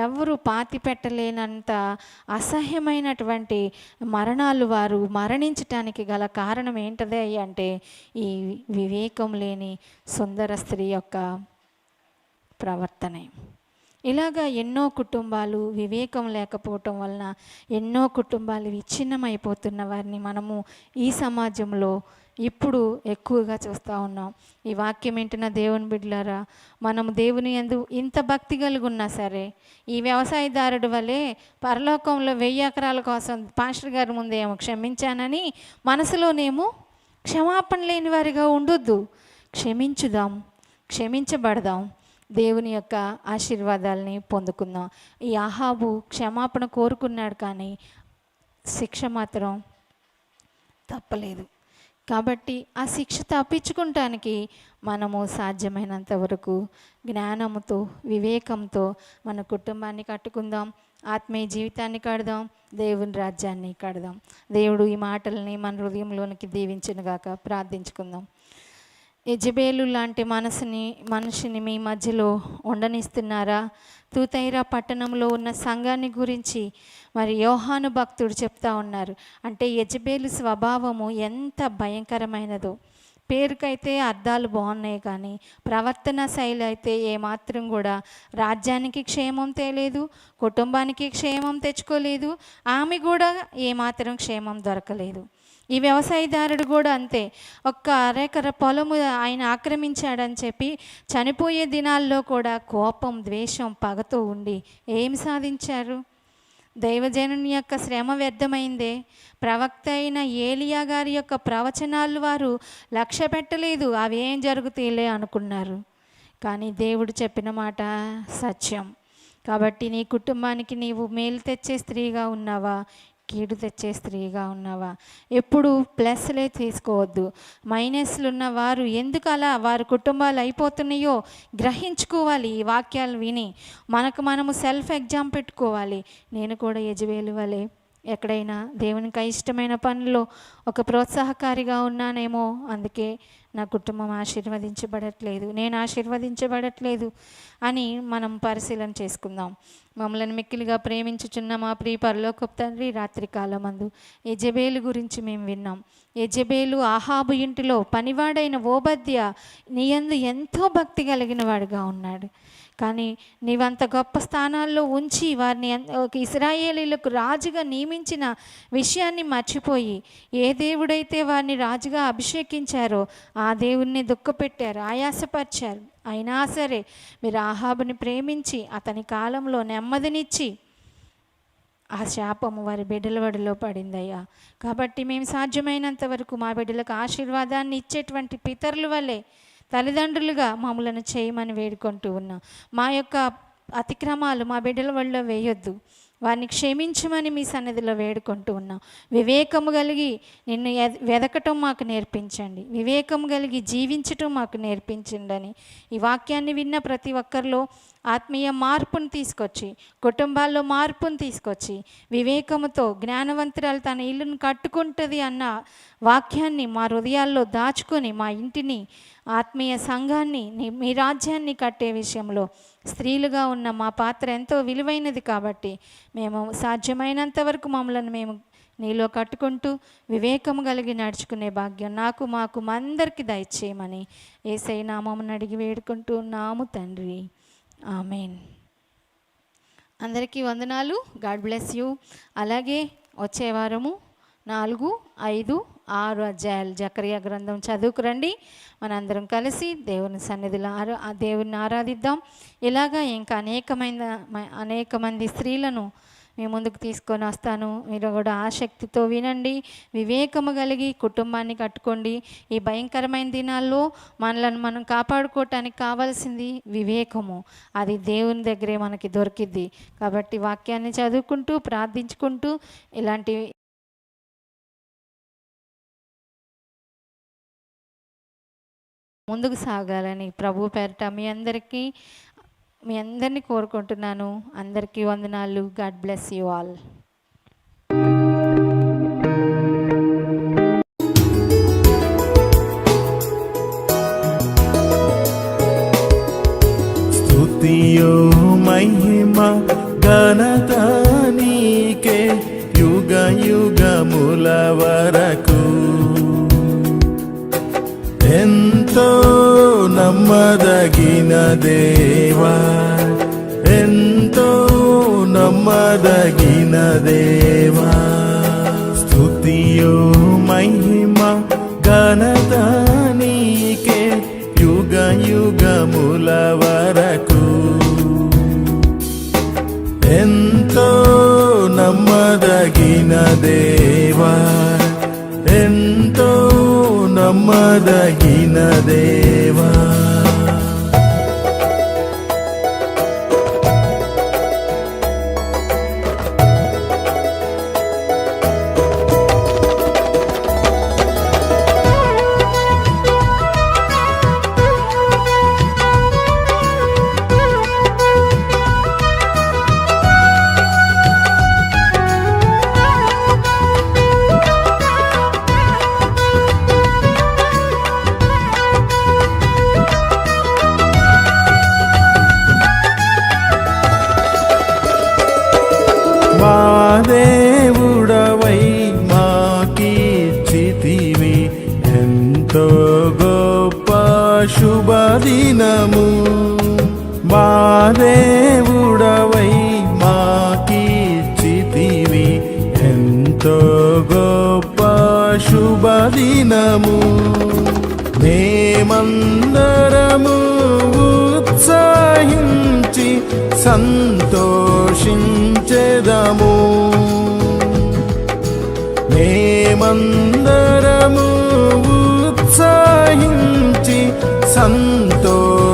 ఎవరు పాతి పెట్టలేనంత అసహ్యమైనటువంటి మరణాలు వారు మరణించటానికి గల కారణం ఏంటదే అంటే ఈ వివేకం లేని సుందర స్త్రీ యొక్క ప్రవర్తనే. ఇలాగా ఎన్నో కుటుంబాలు వివేకం లేకపోవటం వలన ఎన్నో కుటుంబాలు విచ్ఛిన్నమైపోతున్న వారిని మనము ఈ సమాజంలో ఇప్పుడు ఎక్కువగా చూస్తూ ఉన్నాం. ఈ వాక్యం వింటున్న దేవుని బిడ్డలారా, మనము దేవుని యందు ఇంత భక్తి కలిగి ఉన్నా సరే ఈ వ్యవసాయదారుడి వలె పరలోకంలో 1000 ఎకరాల కోసం పాస్టర్ గారి ముందేమో క్షమించానని మనసులోనేమో క్షమాపణ లేని వారిగా ఉండొద్దు. క్షమించబడదాం, దేవుని యొక్క ఆశీర్వాదాలని పొందుకుందాం. ఈ ఆహాబు క్షమాపణ కోరుకున్నాడు, కానీ శిక్ష మాత్రం తప్పలేదు. కాబట్టి ఆ శిక్ష తప్పించుకుంటానికి మనము సాధ్యమైనంత వరకు జ్ఞానంతో వివేకంతో మన కుటుంబాన్ని కట్టుకుందాం, ఆత్మీయ జీవితాన్ని కడదాం, దేవుని రాజ్యాన్ని కడదాం. దేవుడు ఈ మాటల్ని మన హృదయంలోనికి దీవించునుగాక. ప్రార్థించుకుందాం. యెజబేలు లాంటి మనిషిని మీ మధ్యలో ఉండనిస్తున్నారా? తూతైరా పట్టణంలో ఉన్న సంఘాన్ని గురించి మరి యోహాను భక్తుడు చెప్తా ఉన్నారు. అంటే యెజబేలు స్వభావము ఎంత భయంకరమైనదో. పేరుకైతే అర్థాలు బాగున్నాయి, కానీ ప్రవర్తన శైలి అయితే ఏమాత్రం కూడా రాజ్యానికి క్షేమం తేలేదు, కుటుంబానికి క్షేమం తెచ్చుకోలేదు, ఆమె కూడా ఏమాత్రం క్షేమం దొరకలేదు. ఈ వ్యవసాయదారుడు కూడా అంతే. 1 అరెకర పొలము ఆయన ఆక్రమించాడని చెప్పి చనిపోయే దినాల్లో కూడా కోపం, ద్వేషం, పగతో ఉండి ఏం సాధించారు? దైవజనుని యొక్క శ్రమ వ్యర్థమైందే. ప్రవక్త అయిన ఏలియా గారి యొక్క ప్రవచనాలు వారు లక్ష్య పెట్టలేదు, అవి ఏం జరుగుతాయిలే అనుకున్నారు. కానీ దేవుడు చెప్పిన మాట సత్యం. కాబట్టి నీ కుటుంబానికి నీవు మేలు తెచ్చే స్త్రీగా ఉన్నావా, కీడు తెచ్చే స్త్రీగా ఉన్నావా? ఎప్పుడు ప్లస్లే తీసుకోవద్దు. మైనస్లు ఉన్న వారు ఎందుకు అలా వారి కుటుంబాలు అయిపోతున్నాయో గ్రహించుకోవాలి. ఈ వాక్యాలు విని మనము సెల్ఫ్ ఎగ్జామ్ పెట్టుకోవాలి. నేను కూడా యెజబేలు వలె ఎక్కడైనా దేవునికి ఇష్టమైన పనిలో ఒక ప్రోత్సాహకారిగా ఉన్నానేమో, అందుకే నా కుటుంబం ఆశీర్వదించబడట్లేదు, నేను ఆశీర్వదించబడట్లేదు అని మనం పరిశీలన చేసుకుందాం. మమ్మల్ని మిక్కిలిగా ప్రేమించుచున్న మా ప్రియ పరలోకపు తండ్రి, రాత్రికాలమందు యెజెబేలు గురించి మేము విన్నాం. యెజెబేలు ఆహాబు ఇంటిలో పనివాడైన ఓబద్య నీయందు ఎంతో భక్తి కలిగిన వాడుగా ఉన్నాడు. కానీ నీవంత గొప్ప స్థానాల్లో ఉంచి వారిని ఒక ఇశ్రాయేలీలకు రాజుగా నియమించిన విషయాన్ని మర్చిపోయి, ఏ దేవుడైతే వారిని రాజుగా అభిషేకించారో ఆ దేవుణ్ణి దుఃఖపెట్టారు, ఆయాసపరిచారు. అయినా సరే మీరు ఆహాబుని ప్రేమించి అతని కాలంలో నెమ్మదినిచ్చి ఆ శాపము వారి బిడ్డల వడిలో పడిందయ్యా. కాబట్టి మేము సాధ్యమైనంత వరకు మా బిడ్డలకు ఆశీర్వాదాన్ని ఇచ్చేటువంటి పితరుల వల్లే తల్లిదండ్రులుగా మమ్మలను చేయమని వేడుకుంటూ ఉన్నాం. మా యొక్క అతిక్రమాలు మా బిడ్డల వల్ల వేయొద్దు, వారిని క్షమించమని మీ సన్నిధిలో వేడుకుంటూ ఉన్నాం. వివేకము కలిగి నిన్ను వెదకటం మాకు నేర్పించండి, వివేకము కలిగి జీవించటం మాకు నేర్పించండి అని ఈ వాక్యాన్ని విన్న ప్రతి ఒక్కరిలో ఆత్మీయ మార్పును తీసుకొచ్చి, కుటుంబాల్లో మార్పును తీసుకొచ్చి, వివేకముతో జ్ఞానవంతురాలు తన ఇల్లును కట్టుకుంటుంది అన్న వాక్యాన్ని మా హృదయాల్లో దాచుకొని మా ఇంటిని, ఆత్మీయ సంఘాన్ని, మీ రాజ్యాన్ని కట్టే విషయంలో స్త్రీలుగా ఉన్న మా పాత్ర ఎంతో విలువైనది. కాబట్టి మేము సాధ్యమైనంత వరకు మమ్మల్ని మేము నీలో కట్టుకుంటూ వివేకము కలిగి నడుచుకునే భాగ్యం నాకు మాకు అందరికీ దయచేయమని యేసయ్య నామమున అడిగి వేడుకుంటూ ఉన్నాము తండ్రి, ఆమెన్. అందరికీ వందనాలు. God bless you. అలాగే వచ్చే వారము 4, 5, 6 అధ్యాయాలు జకర్యా గ్రంథం చదువుకురండి. మనందరం కలిసి దేవుని సన్నిధిలో దేవుని ఆరాధిద్దాం. ఇలాగా ఇంకా అనేక మంది స్త్రీలను మీ ముందుకు తీసుకొని వస్తాను. మీరు కూడా ఆసక్తితో వినండి, వివేకము కలిగి కుటుంబాన్ని కట్టుకోండి. ఈ భయంకరమైన దినాల్లో మనలను మనం కాపాడుకోవటానికి కావాల్సింది వివేకము. అది దేవుని దగ్గరే మనకి దొరికిద్ది. కాబట్టి వాక్యాన్ని చదువుకుంటూ ప్రార్థించుకుంటూ ఇలాంటి ముందుకు సాగాలని ప్రభు పేరిట మీ అందరినీ కోరుకుంటున్నాను. అందరికీ వందనాలు. God bless you all. స్తుతియో మహిమ ఘనత నీకే యుగ యుగముల వరకు. ఎంతో నమ్మదగిన దేవా, ఎంతో నమ్మదగిన దేవా. స్తుతియో మహిమ ఘనత నీకే యుగ యుగముల వరకు. ఎంతో నమ్మదగిన దేవా, ఎంతో నమ్మదగిన దేవా. మా దేవుడవై మాకీర్చితివి ఎంతో గొప్ప శుభదినము. మా దేవుడవై మాకీర్చితివి ఎంతో గొప్ప శుభదినము. మేమందరము ఉత్సాహించి సంతోషించెదము. మేమందరము ఉత్సాహించి సంతోషించెదము.